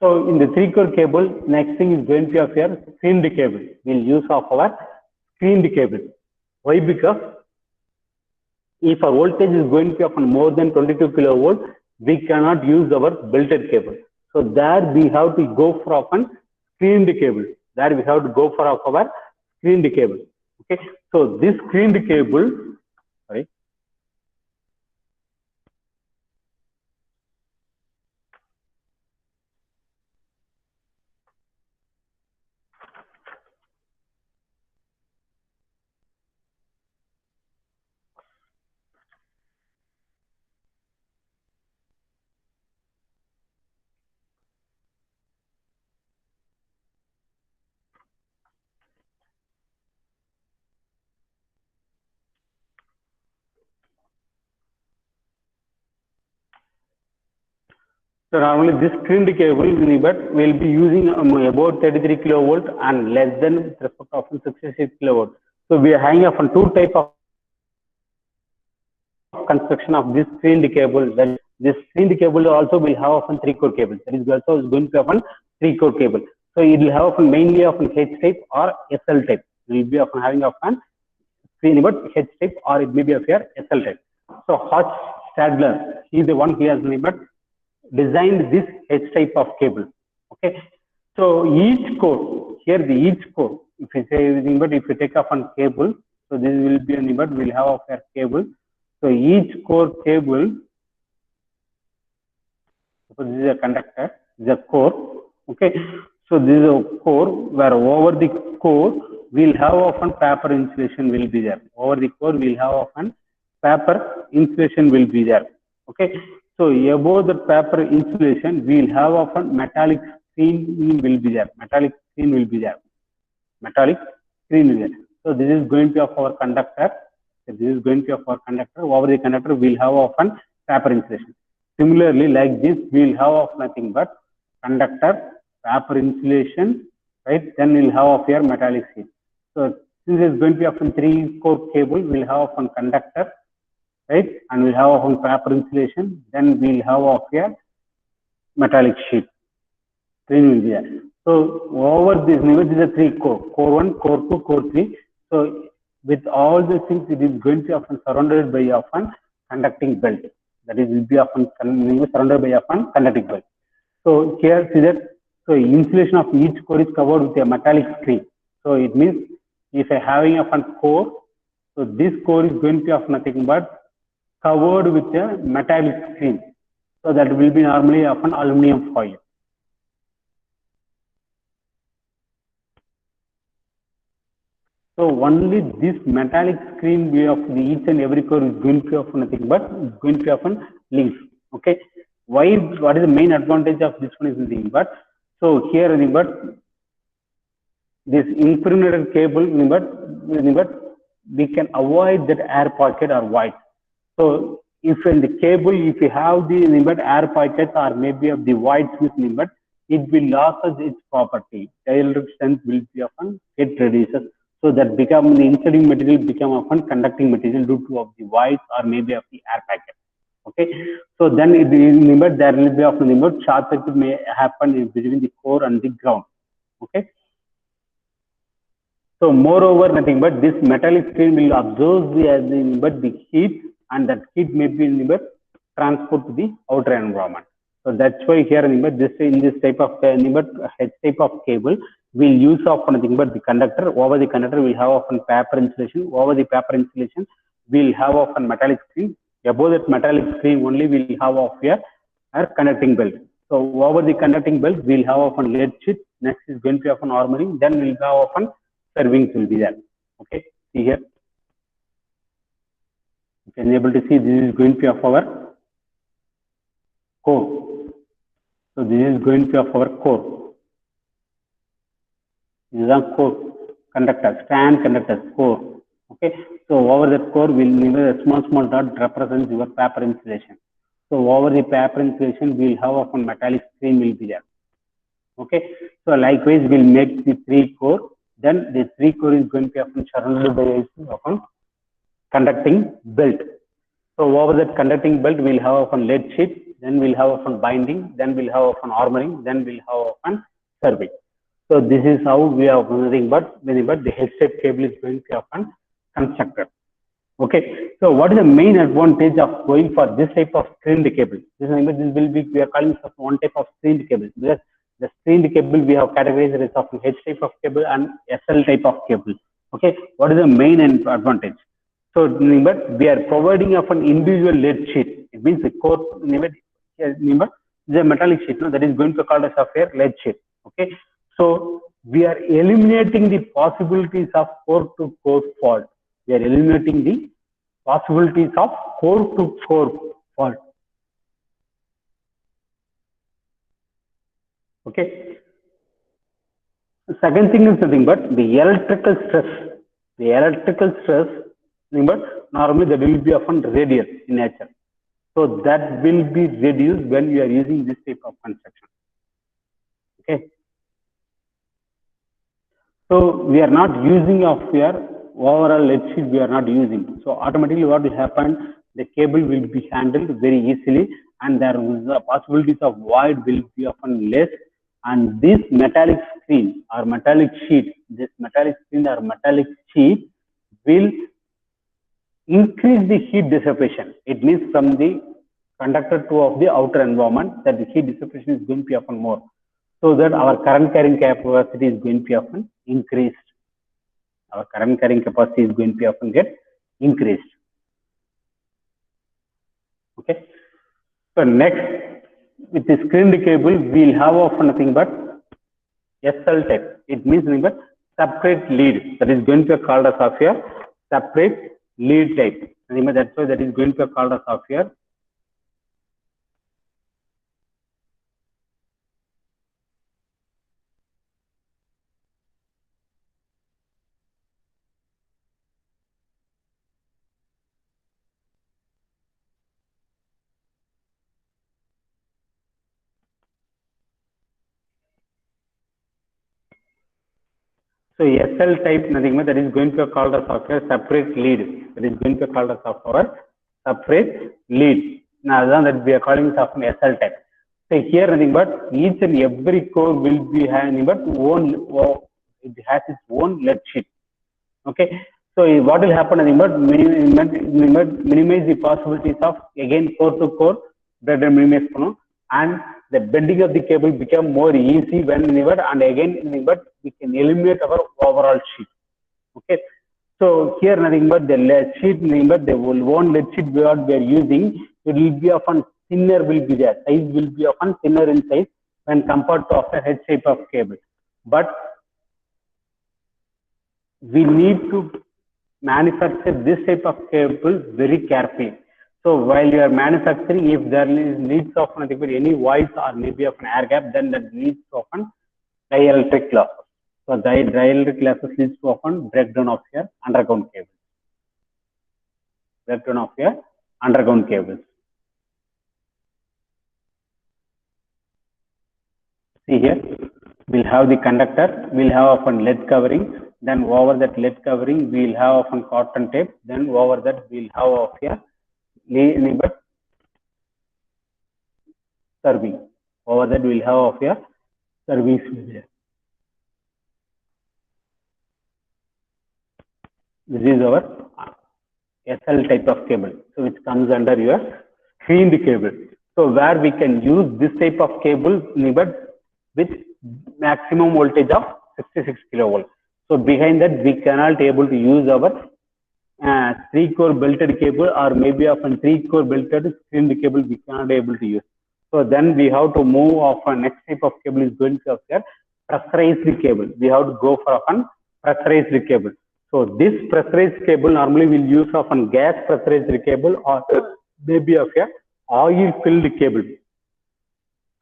So in the 3-core cable, next thing is going to be of your screened cable. We'll use of our screened cable. Why? Because if our voltage is going to be often more than 22 kilovolt, we cannot use our belted cable. So there we have to go for often screened cable. There we have to go for our screened cable. Okay. So this screened cable, sorry. So normally this screened cable will be using about 33 kilovolt and less than with respect of 66 kilovolt. So we are having often two type of construction of this screened cable. Then this screened cable also will have often 3-core cable. That is also going to often 3-core cable. So it will have often mainly often H type or SL type. We will be often having often screen but H type or it may be of your SL type. So Hodge Stadler, he is the one he has designed this H type of cable. Okay, so each core here, each core, if you say everything, but if you take off on cable, so this will be an but will have a cable. So each core cable, so this is a conductor, this is a core. Okay, so this is a core where over the core we'll have often paper insulation will be there. Over the core we'll have often paper insulation will be there. Okay. So above the paper insulation, we'll have often metallic screen will be there. Metallic screen will be there. Metallic screen will be there. So this is going to be of our conductor. So this is going to be of our conductor. Over the conductor, we'll have often paper insulation. Similarly, like this, we'll have of nothing but conductor, paper insulation, right? Then we'll have of your metallic screen. So since it's going to be often 3-core cable, we'll have often conductor, right? And we'll have often paper insulation. Then we'll have of your metallic sheet. Screen will be there. So over this, this is a 3-core, core 1, core 2, core 3. So with all these things, it is going to be often surrounded by often conducting belt. That is, will be often surrounded by often conducting belt. So here, see that. So insulation of each core is covered with a metallic screen. So it means if I having often core, so this core is going to be of nothing but covered with a metallic screen. So that will be normally often aluminum foil. So only this metallic screen way of the each and every core is going to be of nothing but going to be of links. Okay. Why? What is the main advantage of this one is nothing but, so here nothing but this impregnated cable nothing but we can avoid that air pocket or void. So if in the cable, if you have the air pockets or maybe of the voids with but it will lose its property. Dielectric strength will be often get reduces. So that become the insulating material become often conducting material due to of the voids or maybe of the air packet. Okay. So then there will be often short circuit may happen between the core and the ground. Okay. So moreover, nothing but this metallic screen will absorb the heat, and that heat may be transport to the outer environment. So that's why here this in this type of H type of cable we'll use of nothing but the conductor. Over the conductor we'll have often paper insulation. Over the paper insulation we'll have often metallic screen. Above that metallic screen only we'll have of here a conducting belt. So over the conducting belt we'll have often lead sheet. Next is going to be often armoring. Then we'll have often servings will be there. Okay, see here. You can able to see this is going to be of our core. So this is going to be of our core. This is a core conductor, strand conductor core. Okay, so over that core will a small dot represents your paper insulation. So over the paper insulation we'll have often metallic screen will be there. Okay, so likewise we'll make the 3 core. Then the 3 core is going to be often surrounded by often conducting belt. So over that conducting belt we'll have often lead sheet, then we'll have often binding, then we'll have often armoring, then we'll have often serving. So this is how we are nothing but the H-type cable is going to be often constructed. Okay, so what is the main advantage of going for this type of screened cable? This will be, we are calling it one type of screened cable. Because the screened cable we have categorized as of H type of cable and SL type of cable. Okay, what is the main advantage? So but we are providing of an individual lead sheet. It means the core the metallic sheet, no, that is going to call as of here lead sheet. Okay, so we are eliminating the possibilities of core to core fault. We are eliminating the possibilities of core to core fault. Okay. The second thing is nothing but the electrical stress. The electrical stress, nothing but normally that will be often radial in nature. So that will be reduced when you are using this type of construction. Okay. So we are not using of your overall lead sheet, we are not using. So automatically what will happen, the cable will be handled very easily and there is the possibilities of void will be often less, and this metallic screen or metallic sheet, will increase the heat dissipation. It means from the conductor to of the outer environment that the heat dissipation is going to be often more, so that our current carrying capacity is going to be often increased. Our current carrying capacity is going to be often get increased. Okay. So next, with the screened cable, we'll have often nothing but SL type. It means nothing but separate lead. That is going to be called as of here separate lead type. That's why that is going to be called as of here. So SL type, nothing but that is going to be called as of a separate lead. That is going to be called as of our separate lead. Now that we are calling it of an SL type. So here nothing but each and every core will be having but it has its own lead sheet. Okay. So what will happen nothing but minimize the possibilities of again core to core minimize and the bending of the cable become more easy whenever and again but we can eliminate our overall sheet. Okay, so here nothing but the lead sheet, nothing but the one lead sheet what we are using, it will be often thinner will be there, size will be often thinner in size when compared to after H type of cable. But we need to manufacture this type of cable very carefully. So while you are manufacturing, if there is needs of any voids or maybe of an air gap, then that leads to often dielectric losses. So dielectric losses leads to often breakdown of your underground cables. Breakdown of your underground cables. See here, we'll have the conductor, we'll have often lead covering, then over that lead covering, we'll have often cotton tape, then over that we'll have of here but serving. Over that we'll have of here serving. This is our SL type of cable, so which comes under your screened cable. So where we can use this type of cable but with maximum voltage of 66 kilovolts. So behind that we cannot able to use our 3-core belted cable or maybe often 3-core belted screened cable we cannot able to use. So then we have to move of a next type of cable is going to appear pressurized cable. We have to go for often pressurized cable. So this pressurized cable normally we'll use often gas pressurized cable or maybe of a oil filled cable.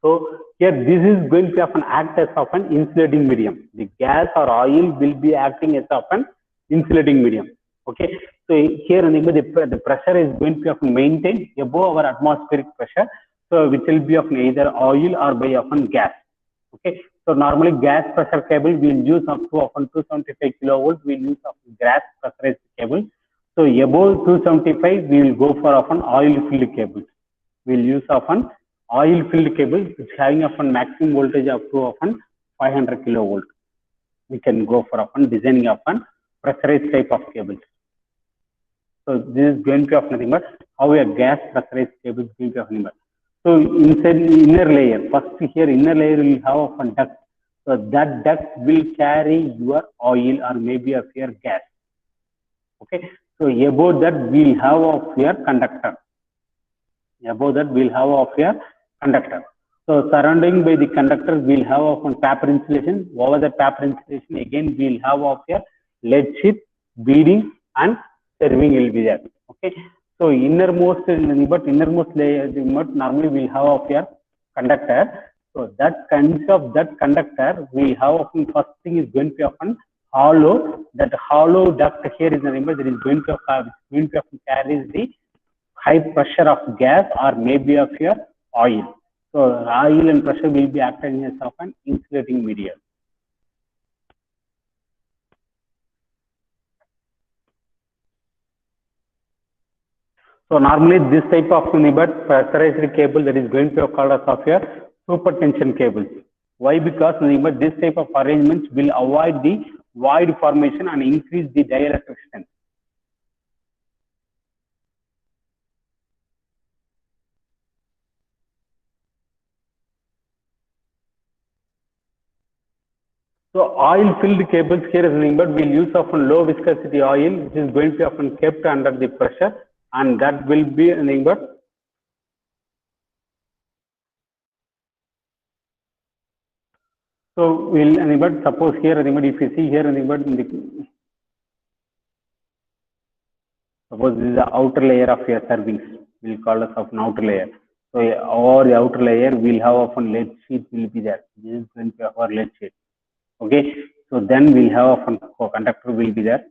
So here this is going to often act as of an insulating medium. The gas or oil will be acting as of an insulating medium. Okay. So here the pressure is going to be often maintained above our atmospheric pressure. So which will be of either oil or by often gas. Okay. So normally gas pressure cable we will use up to often 275 kilovolts. We will use of gas pressurized cable. So above 275 we will go for often oil filled cables. We will use often oil filled cable which having often maximum voltage up to often 500 kilovolt. We can go for often designing often pressurized type of cables. So this is going to be of nothing but how a gas pressurized cable is going to be of nothing but. So inside the inner layer, first here inner layer will have often duct. So that duct will carry your oil or maybe of your gas. Okay. So above that we'll have of your conductor. Above that we'll have of your conductor. So surrounding by the conductor we'll have of paper insulation. Over the paper insulation again we'll have of your lead sheet, beading and serving will be there. Okay. So innermost layer normally we'll have of your conductor. So that kinds of that conductor we have often first thing is going to be often hollow. That hollow duct here is nothing but there is going to often carries the high pressure of gas or maybe of your oil. So oil and pressure will be acting as of an insulating medium. So normally this type of pressurized cable that is going to be called as of your super tension cables. Why? Because this type of arrangements will avoid the void formation and increase the dielectric strength. So oil filled cables here is nothing but we'll use often low viscosity oil which is going to be often kept under the pressure and that will be nothing but so we'll but suppose here if you see here suppose this is the outer layer of your servings, we'll call it of an outer layer. So over the outer layer we'll have often lead sheet will be there. This is going to be our lead sheet. Okay, so then we'll have often conductor will be there.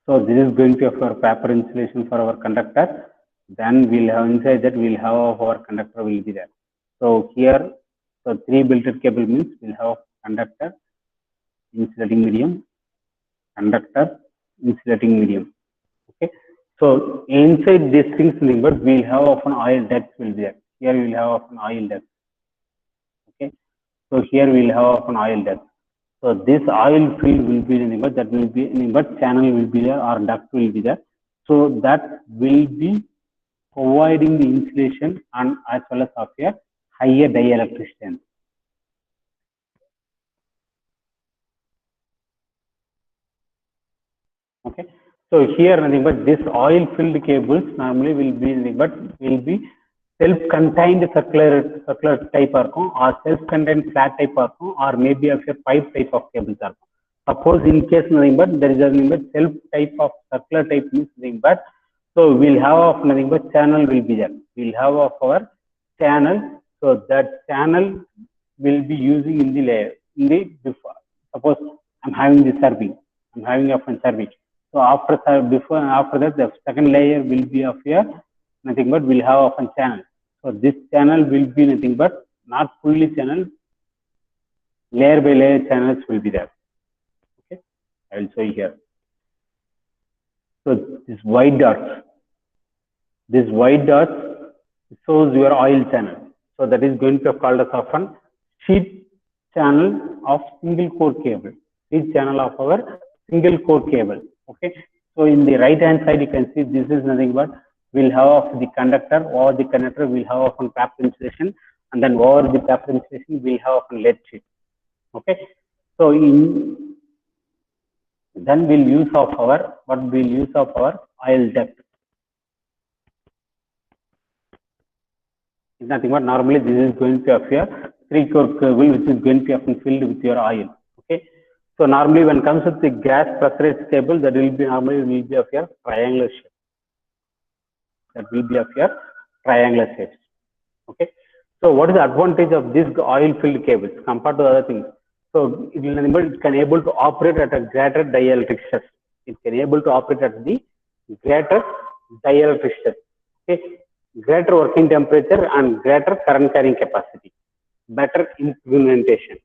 So this is going to have our paper insulation for our conductor. Then we'll have inside that we'll have our conductor will be there. So here, so 3 belted cable means we'll have conductor, insulating medium, conductor, insulating medium. Okay. So inside these things, but we'll have often oil ducts will be there. Here we'll have often oil ducts. Okay. So here we'll have often oil ducts. So this oil field will be nothing but that will be nothing but channel will be there or duct will be there. So that will be providing the insulation and as well as of a higher dielectric strength. Okay. So here nothing but this oil filled cables normally will be nothing but will be self-contained circular type or self-contained flat type or maybe of a pipe type of cables. Suppose in case nothing but there is a self type of circular type means nothing but, so we'll have of nothing but channel will be there. We'll have of our channel, so that channel will be using in the layer in the before. Suppose I'm having the serving, I'm having a serving. So after that the second layer will be of here nothing but we'll have of a channel. So this channel will be nothing but not fully channel, layer by layer channels will be there. Okay, I will show you here. So this white dots shows your oil channel. So that is going to be called as often sheet channel of single core cable. Sheet channel of our single core cable. Okay. So in the right hand side you can see this is nothing but we'll have of the conductor, or the conductor will have often paper insulation, and then over the paper insulation we'll have often lead sheet. Okay. So then we'll use of our oil depth. It's nothing but normally this is going to appear 3-core cable which is going to be often filled with your oil. Okay. So normally when it comes with the gas pressurized cable, that will be normally will be of your triangular shape. That will be of your triangular shape. Okay. So what is the advantage of this oil filled cables compared to other things? So it can able to operate at a greater dielectric stress. It can able to operate at the greater dielectric stress. Okay. Greater working temperature and greater current carrying capacity. Better implementation.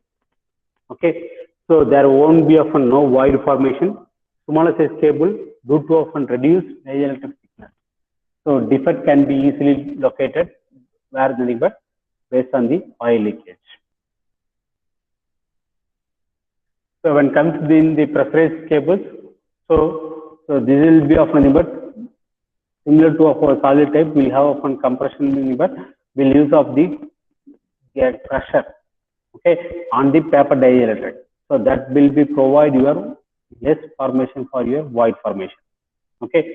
Okay. So there won't be often no void formation. Smaller size cable due to often reduced dielectric thickness. So defect can be easily located where nothing but based on the oil leakage. So when it comes to the pressurized cables, so this will be of nothing but similar to our solid type. We'll have often compression, but we'll use of the pressure, okay, on the paper dielectric. So that will be provide your less formation for your void formation. Okay.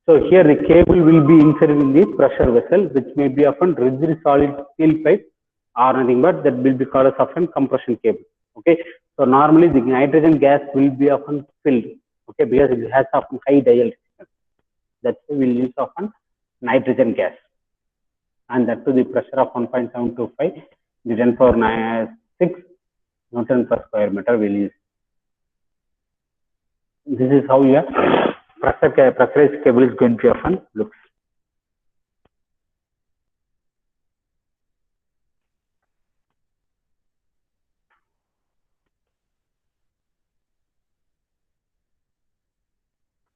So here the cable will be inserted in the pressure vessel, which may be often rigid solid steel pipe or nothing but that will be called as often compression cable. Okay. So normally the nitrogen gas will be often filled, okay, because it has often high dielectric. That's why we'll use often nitrogen gas, and that to the pressure of 1.725 the 10⁻⁶ Newton per square meter will use. This is how your pressurized cable is going to often looks.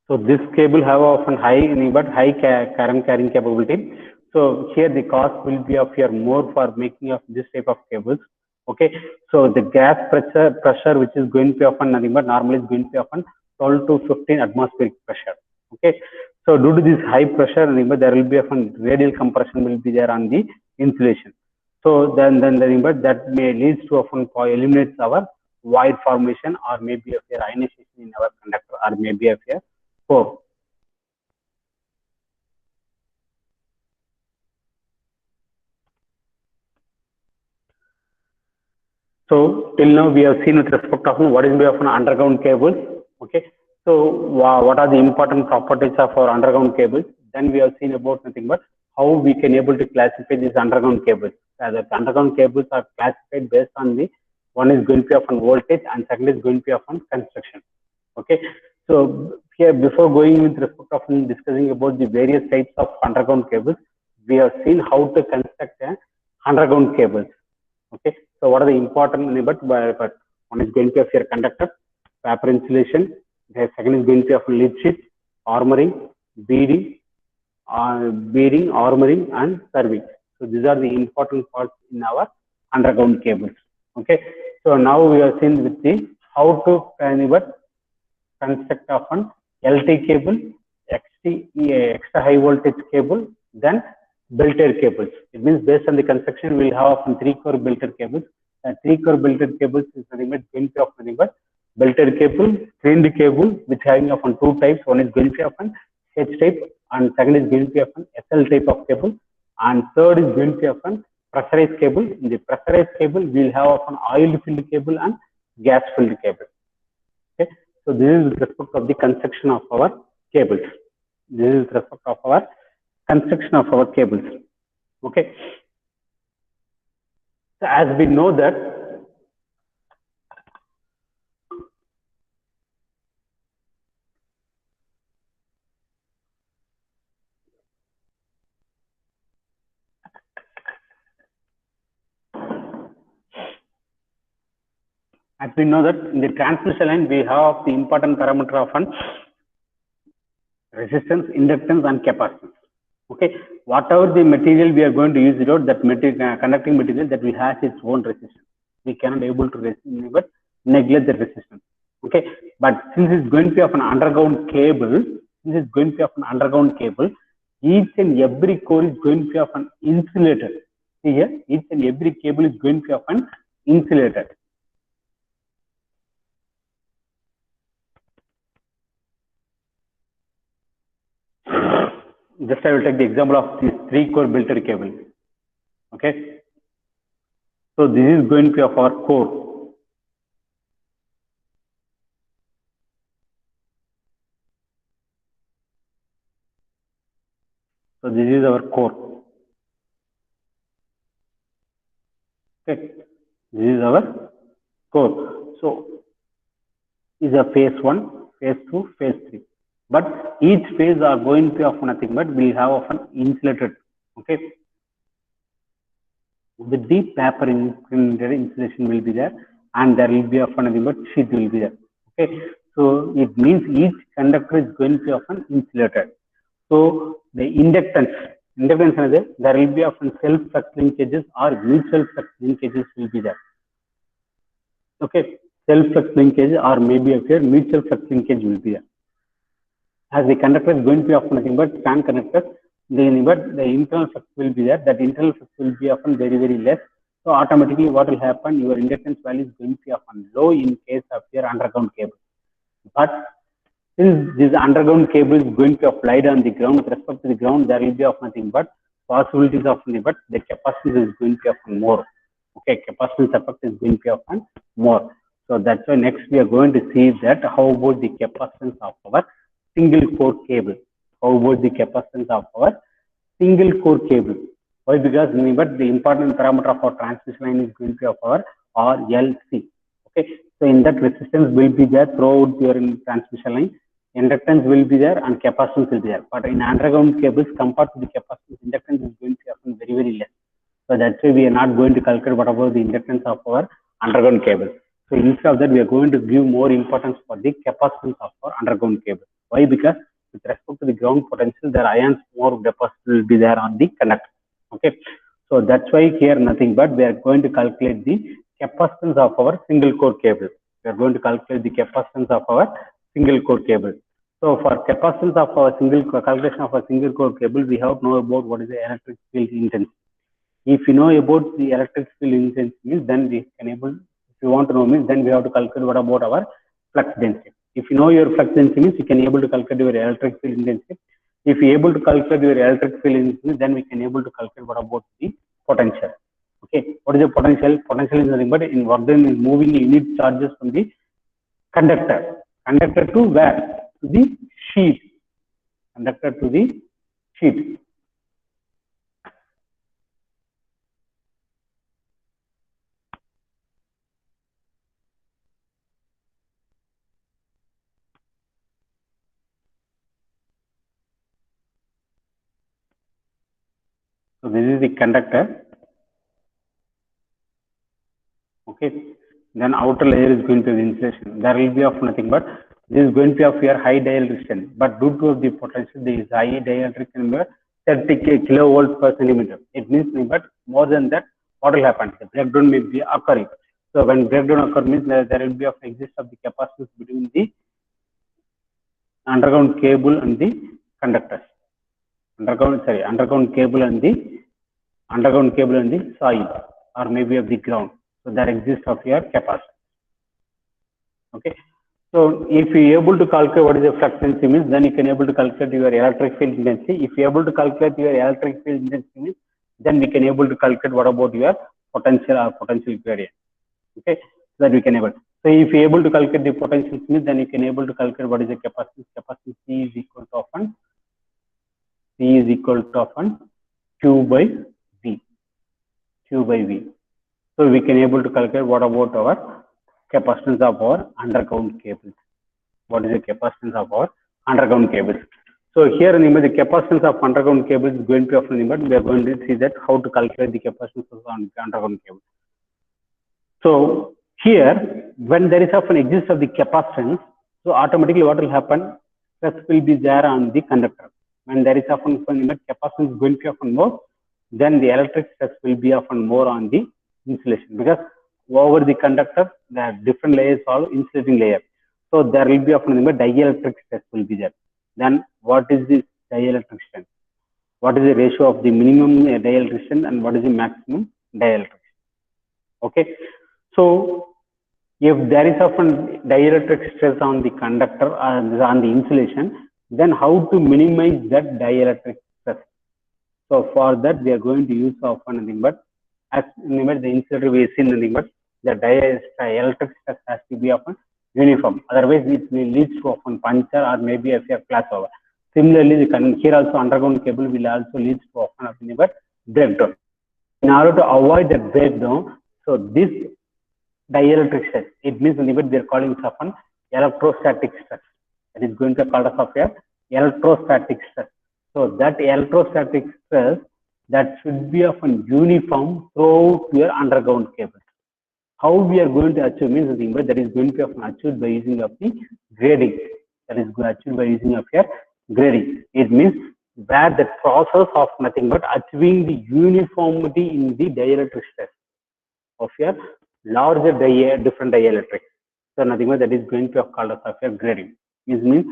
So this cable have often high current carrying capability. So here the cost will be of your more for making of this type of cables. Okay. So the gas pressure which is going to be often nothing but normally is going to be often 12 to 15 atmospheric pressure. Okay. So due to this high pressure, there will be often radial compression will be there on the insulation. So then that may leads to often eliminates our void formation or maybe of your ionization in our conductor or maybe of your core. So till now we have seen with respect of what is of an underground cables. Okay. So what are the important properties of our underground cables? Then we have seen about nothing but how we can able to classify these underground cables. The underground cables are classified based on the one is going to be often voltage and second is going to be often construction. Okay. So here before going with respect of discussing about the various types of underground cables, we have seen how to construct underground cables. Okay. So what are the important but one is going to be your conductor, paper insulation, the second is going to be of lead sheet, armoring, beading, armoring and serving. So these are the important parts in our underground cables. Okay. So now we have seen with the how to construct of an LT cable, extra high voltage cable, then belted cables. It means based on the construction, we'll have often 3-core belted cables. 3-core belted cables is nothing but going to be nothing but belted cable, screened cable, which having often 2 types. One is going to be often H type, and second is going to be often SL type of cable, and third is going to be of an pressurized cable. In the pressurized cable, we'll have of an oil filled cable and gas filled cable. Okay, so this is with respect of the construction of our cables. This is with respect of our construction of our cables. Okay, so as we know that in the transmission line we have the important parameter of an resistance, inductance, and capacitance. Okay, whatever the material we are going to use it out, that material, conducting material that we has its own resistance. We cannot able to but neglect the resistance. Okay, but since it's going to be of an underground cable, each and every core is going to be of an insulator. See here, each and every cable is going to be of an insulator. Just I will take the example of this 3-core belted cable. Okay, so this is going to be of our core. So this is our core. Okay, this is our core. So is a phase 1, phase 2, phase 3. But each phase are going to be of nothing but we have of an insulated. Okay, the deep paper insulation will be there, and there will be of nothing but sheet will be there. Okay, so it means each conductor is going to be of an insulated. So the inductance is there. There will be of self-flux linkages or mutual flux linkages will be there. Okay, self-flux linkage or maybe a mutual flux linkage will be there. As the conductor is going to be of nothing but span conductors, the internal flux will be there. That internal flux will be often very, very less. So automatically what will happen, your inductance value is going to be often low in case of your underground cable. But since this underground cable is going to be applied on the ground, with respect to the ground, there will be of nothing but possibilities of nothing but the capacitance is going to be often more. Okay, capacitance effect is going to be often more. So that's why next we are going to see that how about the capacitance of our single core cable. How about the capacitance of our single core cable? Why? Because but the important parameter of our transmission line is going to be of our RLC. Okay, so in that resistance will be there throughout your transmission line, inductance will be there, and capacitance will be there. But in underground cables, compared to the capacitance, inductance is going to be often very, very less. So that's why we are not going to calculate what about the inductance of our underground cable. So instead of that, we are going to give more importance for the capacitance of our underground cable. Why? Because with respect to the ground potential, there ions more deposit will be there on the conductor. Okay, so that's why here nothing but we are going to calculate the capacitance of our single core cable. We are going to calculate the capacitance of our single core cable. So for capacitance of our calculation of a single core cable, we have to know about what is the electric field intensity. If you know about the electric field intensity, then we can able. If you want to know means, then we have to calculate what about our flux density. If you know your flux density means, you can able to calculate your electric field intensity. If you able to calculate your electric field intensity, then we can able to calculate what about the potential. Okay, what is the potential? Potential is nothing but in work done is moving unit charges from the conductor to where? To the sheet. Conductor to the sheet. So this is the conductor. Okay, then outer layer is going to be insulation. There will be of nothing but this is going to be of your high dielectric resistance. But due to the potential, there is high dielectric resistance 30 kilovolts per centimeter. It means but more than that, what will happen? The breakdown may be occurring. So when breakdown occurs means there will be of exist of the capacitance between the underground cable and the conductors. Underground cable and the soil or maybe of the ground. So there exists of your capacitance. Okay. So if you are able to calculate what is the flux density means, then you can able to calculate your electric field intensity. If you are able to calculate your electric field intensity means, then we can able to calculate what about your potential or potential gradient. Okay, so that we can able. So if you able to calculate the potential Smith, then you can able to calculate what is the capacitance. Capacitance C is equal to often Q by V. Q by V. So we can able to calculate what about our capacitance of our underground cables. What is the capacitance of our underground cables? So here in the capacitance of underground cables is going to be often, but we are going to see that how to calculate the capacitance of underground cables. So here, when there is often exist of the capacitance, so automatically what will happen? Stress will be there on the conductor. When there is often capacitance is going to be often more, then the electric stress will be often more on the insulation, because over the conductor there are different layers of insulating layer. So there will be often dielectric stress will be there. Then what is the dielectric strength? What is the ratio of the minimum dielectric strength and what is the maximum dielectric strength? Okay, so if there is often dielectric stress on the conductor on the insulation, then how to minimize that dielectric stress? So for that we are going to use often nothing but as the insulator we see nothing but the dielectric stress has to be often uniform. Otherwise it will lead to often puncture or maybe a flash over. Similarly, here also underground cable will also lead to often nothing but breakdown. In order to avoid that breakdown, so this dielectric stress, it means we are calling it often electrostatic stress. That is going to call us of electrostatic stress. So that electrostatic stress that should be often uniform throughout your underground cable. How we are going to achieve means that is going to be often achieved by using of the grading. That is achieved by using of your grading. It means where the process of nothing but achieving the uniformity in the dielectric stress of your larger different dielectrics. So nothing but that is going to be called as your grading. It means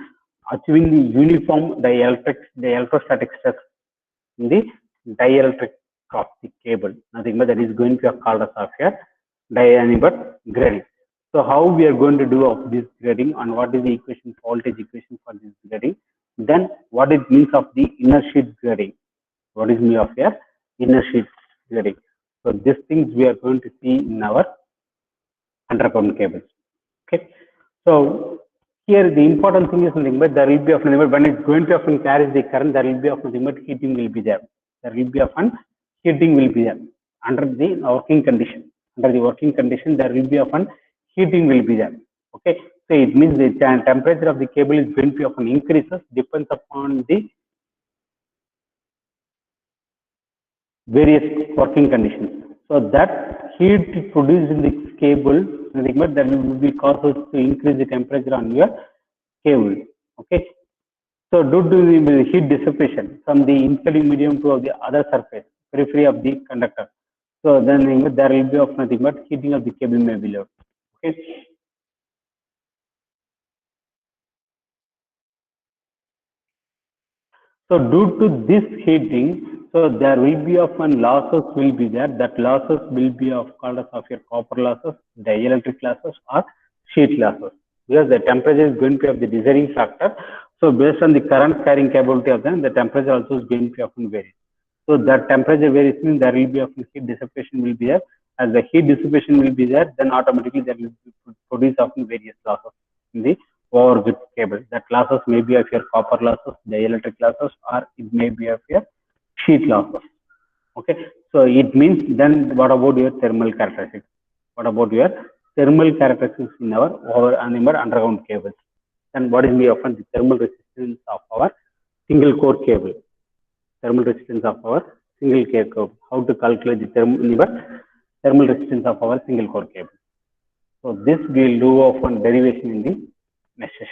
achieving the uniform electrostatic stress in the dielectric of the cable. Nothing but that is going to be called as your grading. So how we are going to do of this grading and what is the equation, voltage equation for this grading? Then what it means of the inner sheet grading? What is mean of your inner sheet grading? So these things we are going to see in our underground cables. Okay. So here the important thing is nothing but there will be often when it's going to often carry the current, there will be often nothing but heating will be there. There will be often heating will be there under the working condition. Under the working condition, there will be often heating will be there. Okay. So it means the temperature of the cable is going to often increases depends upon the various working conditions. So that heat produced in the cable, that will be causes to increase the temperature on your cable. Okay. So due to the heat dissipation from the insulating medium to the other surface, periphery of the conductor. So then there will be of nothing but heating of the cable may be low. Okay. So due to this heating, so there will be often losses will be there. That losses will be of called as of your copper losses, dielectric losses, or sheet losses. Because the temperature is going to have the deciding factor. So based on the current carrying capability of them, the temperature also is going to often vary. So that temperature varies means there will be often heat dissipation will be there. As the heat dissipation will be there, then automatically there will be produce often various losses in the overhead cable. That losses may be of your copper losses, dielectric losses, or it may be of your sheet losses. Okay, so it means then what about your thermal characteristics? What about your thermal characteristics in our underground cables? And what is the often the thermal resistance of our single core cable? Thermal resistance of our single core cable. How to calculate the thermal resistance of our single core cable? So this we will do of one derivation in the next session.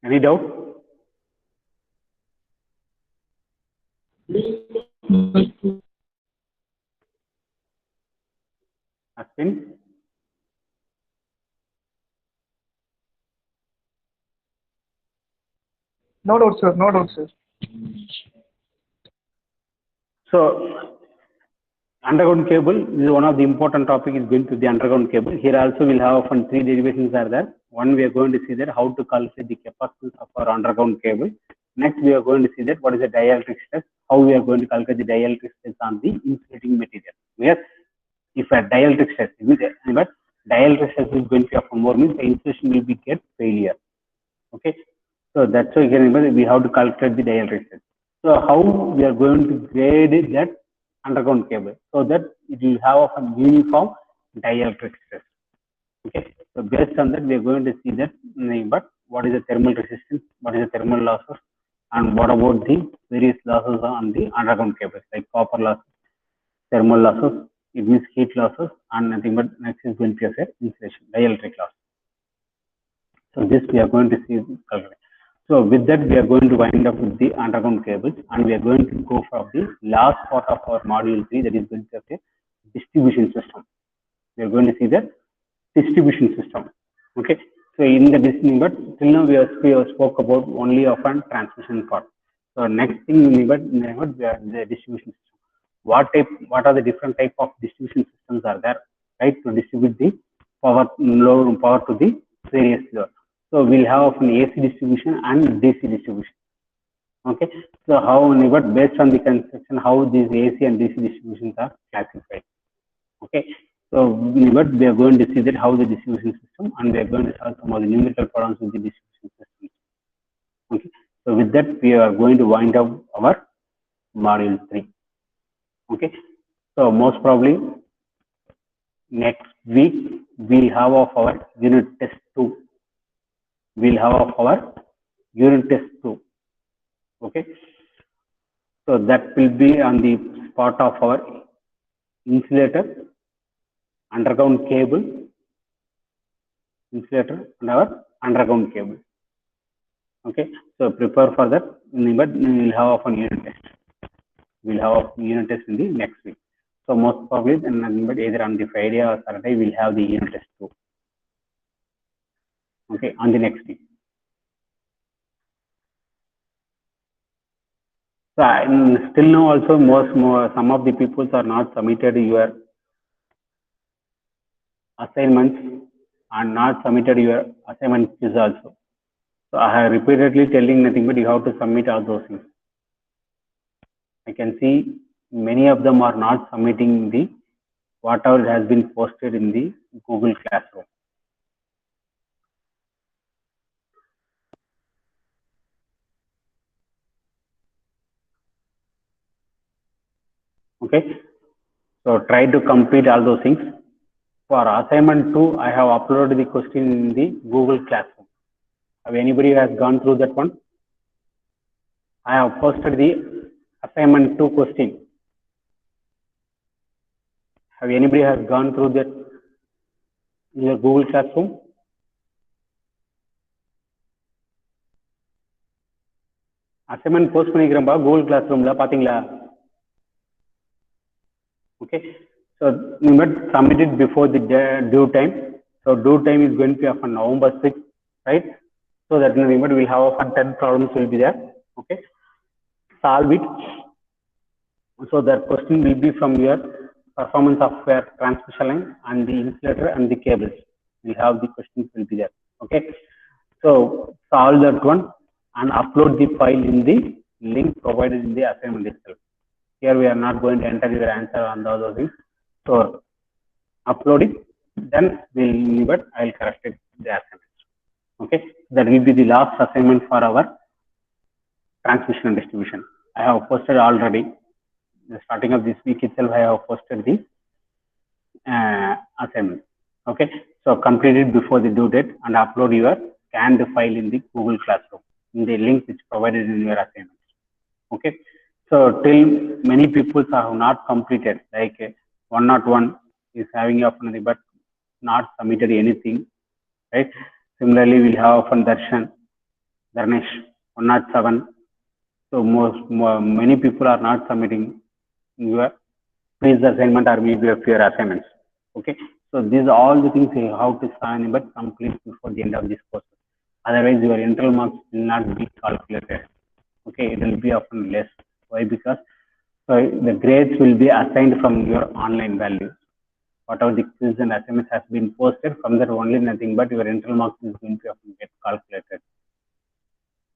Any doubt? No doubt, sir. No doubt, sir. So underground cable is one of the important topic is going to the underground cable. Here also we'll have often three derivations are there. One, we are going to see that how to calculate the capacitance of our underground cable. Next, we are going to see that what is the dielectric stress, how we are going to calculate the dielectric stress on the insulating material. Where if a dielectric stress is there, but dielectric stress is going to have more means the insulation will be get failure. Okay, so that's why again we have to calculate the dielectric stress. So how we are going to grade that underground cable so that it will have a uniform dielectric stress. Okay, so based on that we are going to see that, but what is the thermal resistance, what is the thermal losses, and what about the various losses on the underground cables like copper losses, thermal losses, it means heat losses, and nothing but next is going to be insulation, dielectric loss. So this we are going to see. So with that we are going to wind up with the underground cables, and we are going to go for the last part of our module 3, that is going to be a distribution system. We are going to see the distribution system. Okay. So in the distribution, but till now we have spoke about only of a transmission part. So next thing we have the distribution system. What are the different type of distribution systems are there, right, to distribute the power, load power to the various load. So we'll have an AC distribution and DC distribution. Okay. So how, but based on the construction, how these AC and DC distributions are classified. Okay. So but we are going to see that how the distribution system, and we are going to solve some of the numerical problems with the distribution system. Okay. So with that we are going to wind up our module 3. Okay. So most probably next week we'll have of our unit test 2. We'll have of our unit test 2. Okay. So that will be on the part of our insulator, underground cable, insulator, and our underground cable. Okay. So prepare for that, but we'll have a unit test. We'll have a unit test in the next week. So most probably, but either on the Friday or Saturday, we'll have the unit test 2. Okay, on the next week. So still now also some of the people are not submitted your assignments and not submitted your assignment quiz also. So I have repeatedly telling nothing but you have to submit all those things. I can see many of them are not submitting the whatever has been posted in the Google Classroom. Okay, so try to complete all those things. For assignment 2, I have uploaded the question in the Google Classroom. Have anybody has gone through that one? I have posted the assignment 2 question. Have anybody has gone through that in your Google Classroom? Assignment post பண்ணிக்கிறேன்பா Google Classroomல பாத்தீங்களா? Okay, so but submit it before the due time. So due time is going to be on November 6th, right? So that remember we'll have 10 problems will be there. Okay, solve it. So that question will be from your performance of your transmission line and the insulator and the cables. We have the questions will be there. Okay, so solve that one and upload the file in the link provided in the assignment itself. Here we are not going to enter your answer on the other things. So upload it, then we'll but I'll correct it the assignment. Okay, that will be the last assignment for our transmission and distribution. I have posted already. The starting of this week itself, I have posted the assignment. Okay, so complete it before the due date and upload your scanned file in the Google Classroom in the link which provided in your assignment. Okay, so till many people have not completed, like 101 is having nothing but not submitted anything, right? Similarly, we'll have from Darshan, Dharnesh 107. So many people are not submitting your quiz assignment or maybe your assignments. Okay, so these are all the things you have to sign but complete before the end of this course. Otherwise, your internal marks will not be calculated. Okay, it will be often less. Why? Because so the grades will be assigned from your online values. Whatever the quiz and assignments has been posted, from that only nothing but your internal marks is going to often get calculated.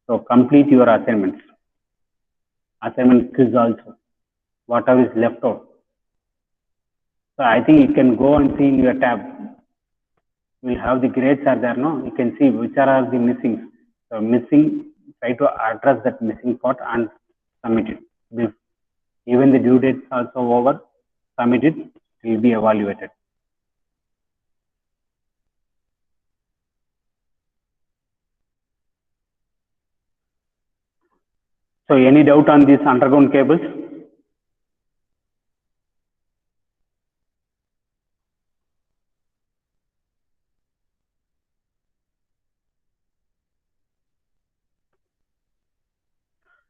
So complete your assignments. Assignment quiz also. Whatever is left out. So I think you can go and see in your tab. You will have the grades are there, no? You can see which are the missing. So missing, try to address that missing part and submit it. Even the due date also over, submit it, it will be evaluated. So any doubt on these underground cables?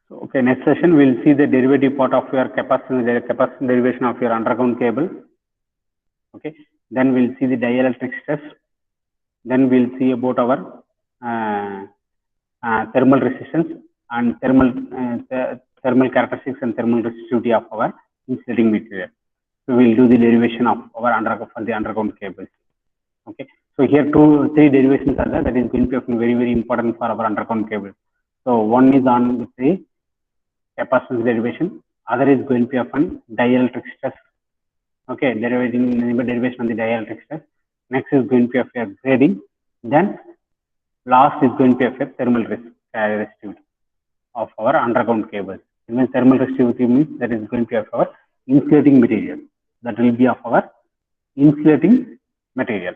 So, okay, next session we'll see the derivative part of your capacitance derivation of your underground cable. Okay, then we'll see the dielectric stress. Then we'll see about our thermal resistance and thermal characteristics and thermal resistivity of our insulating material. So we'll do the derivation of our for the underground cables. Okay, so here three derivations are there that is going to be very important for our underground cable. So one is on the capacitance derivation, other is going to be upon dielectric stress. Okay, derivation on the dielectric stress. Next is going to be a grading. Then last is going to be a thermal resistivity of our underground cables. It means thermal resistivity means that is going to be our insulating material. That will be of our insulating material.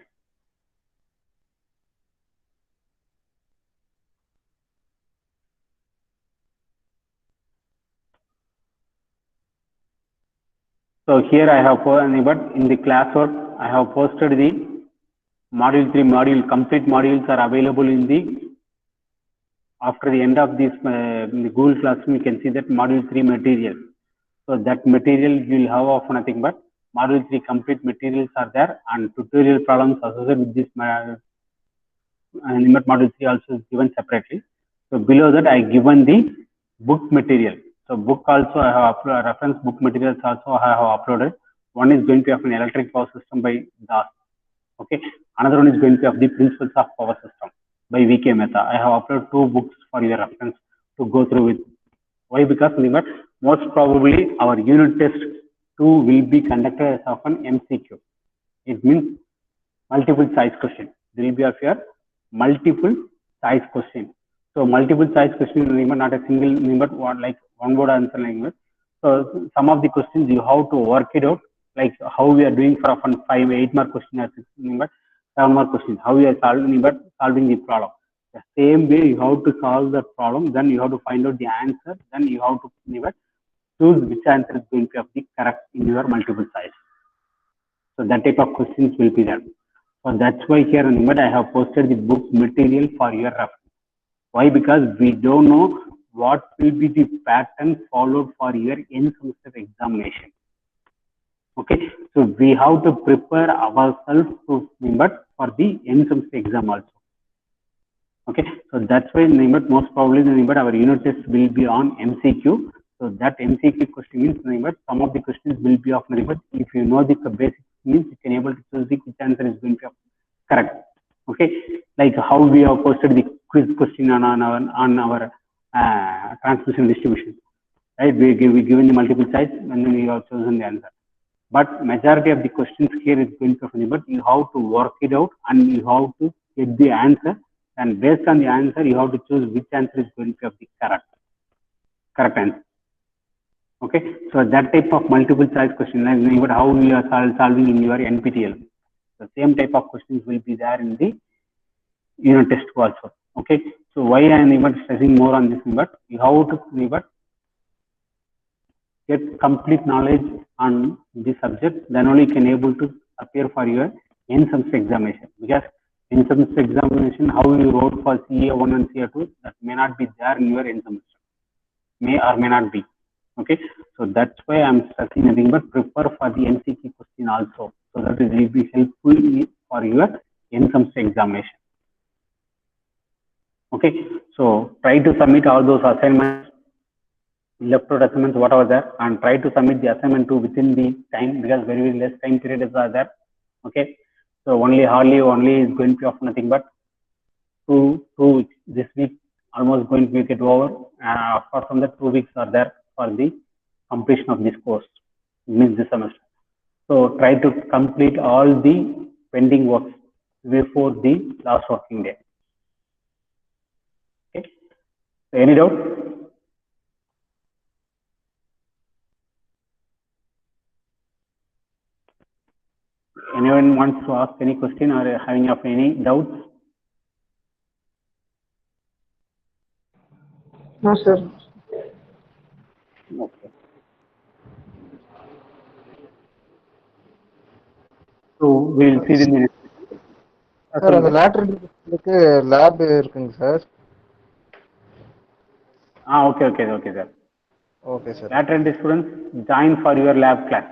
So here I have but in the classwork I have posted the module 3 complete modules are available in the after the end of this the Google Classroom. You can see that module 3 material. So that material you will have of nothing but module 3 complete materials are there and tutorial problems associated with this module 3 also is given separately. So below that I given the book material. So book also I have uploaded, reference book materials also I have uploaded. One is going to have an electric power system by Das. Okay. Another one is going to have the principles of power system by VK Mehta. I have uploaded 2 books for your reference to go through with. Why? Because most probably our unit test 2 will be conducted as of an MCQ. It means multiple choice question. There will be of your multiple choice question. So multiple choice question, not a single one word answer language. So some of the questions you have to work it out, like how we are doing for often 5, 8 mark question or 6 number, 7 mark questions, how we are solving the problem. The same way you have to solve the problem, then you have to find out the answer, then you have to choose which answer is going to be correct in your multiple choice. So that type of questions will be there. So that's why here I have posted the book material for your reference. Why? Because we don't know what will be the pattern followed for your end semester examination. Okay, so we have to prepare ourselves to for the end semester exam also. Okay, so that's why most probably our unit test will be on MCQ. So that MCQ question means some of the questions will be of if you know the basic means you can able to choose which answer is going to be correct. Okay, like how we have posted the quiz question on our transmission distribution, right? We given the multiple choice and then we have chosen the answer. But majority of the questions here is going to be, but you have to work it out and you have to get the answer, and based on the answer you have to choose which answer is going to be the correct answer. Okay, so that type of multiple choice question, like how we are solving in your NPTEL, the same type of questions will be there in the unit test also. Okay, so why I am stressing more on this, but you have to get complete knowledge on the subject, then only you can able to appear for your end semester examination. Because end semester examination, how you wrote for CA1 and CA2, that may not be there in your end semester, may or may not be. Okay, so that's why I'm stressing nothing but prepare for the MCQ question also, so that it will be helpful for your end semester examination. Okay, so try to submit all those assignments, left out assignments, whatever there, and try to submit the assignment to within the time, because very less time period are there. Okay, so only is going to be of nothing but two weeks. This week almost going to be get over. Apart from that, 2 weeks are there for the completion of this course, means this semester. So try to complete all the pending works before the last working day. Okay. So any doubt? Anyone wants to ask any question or having of any doubts? No, sir. Okay. So we will see in the next. Sir அந்த லேட்டருக்கு lab இருக்குங்க sir. Okay, sir. Okay, sir. Lateral students, join for your lab class.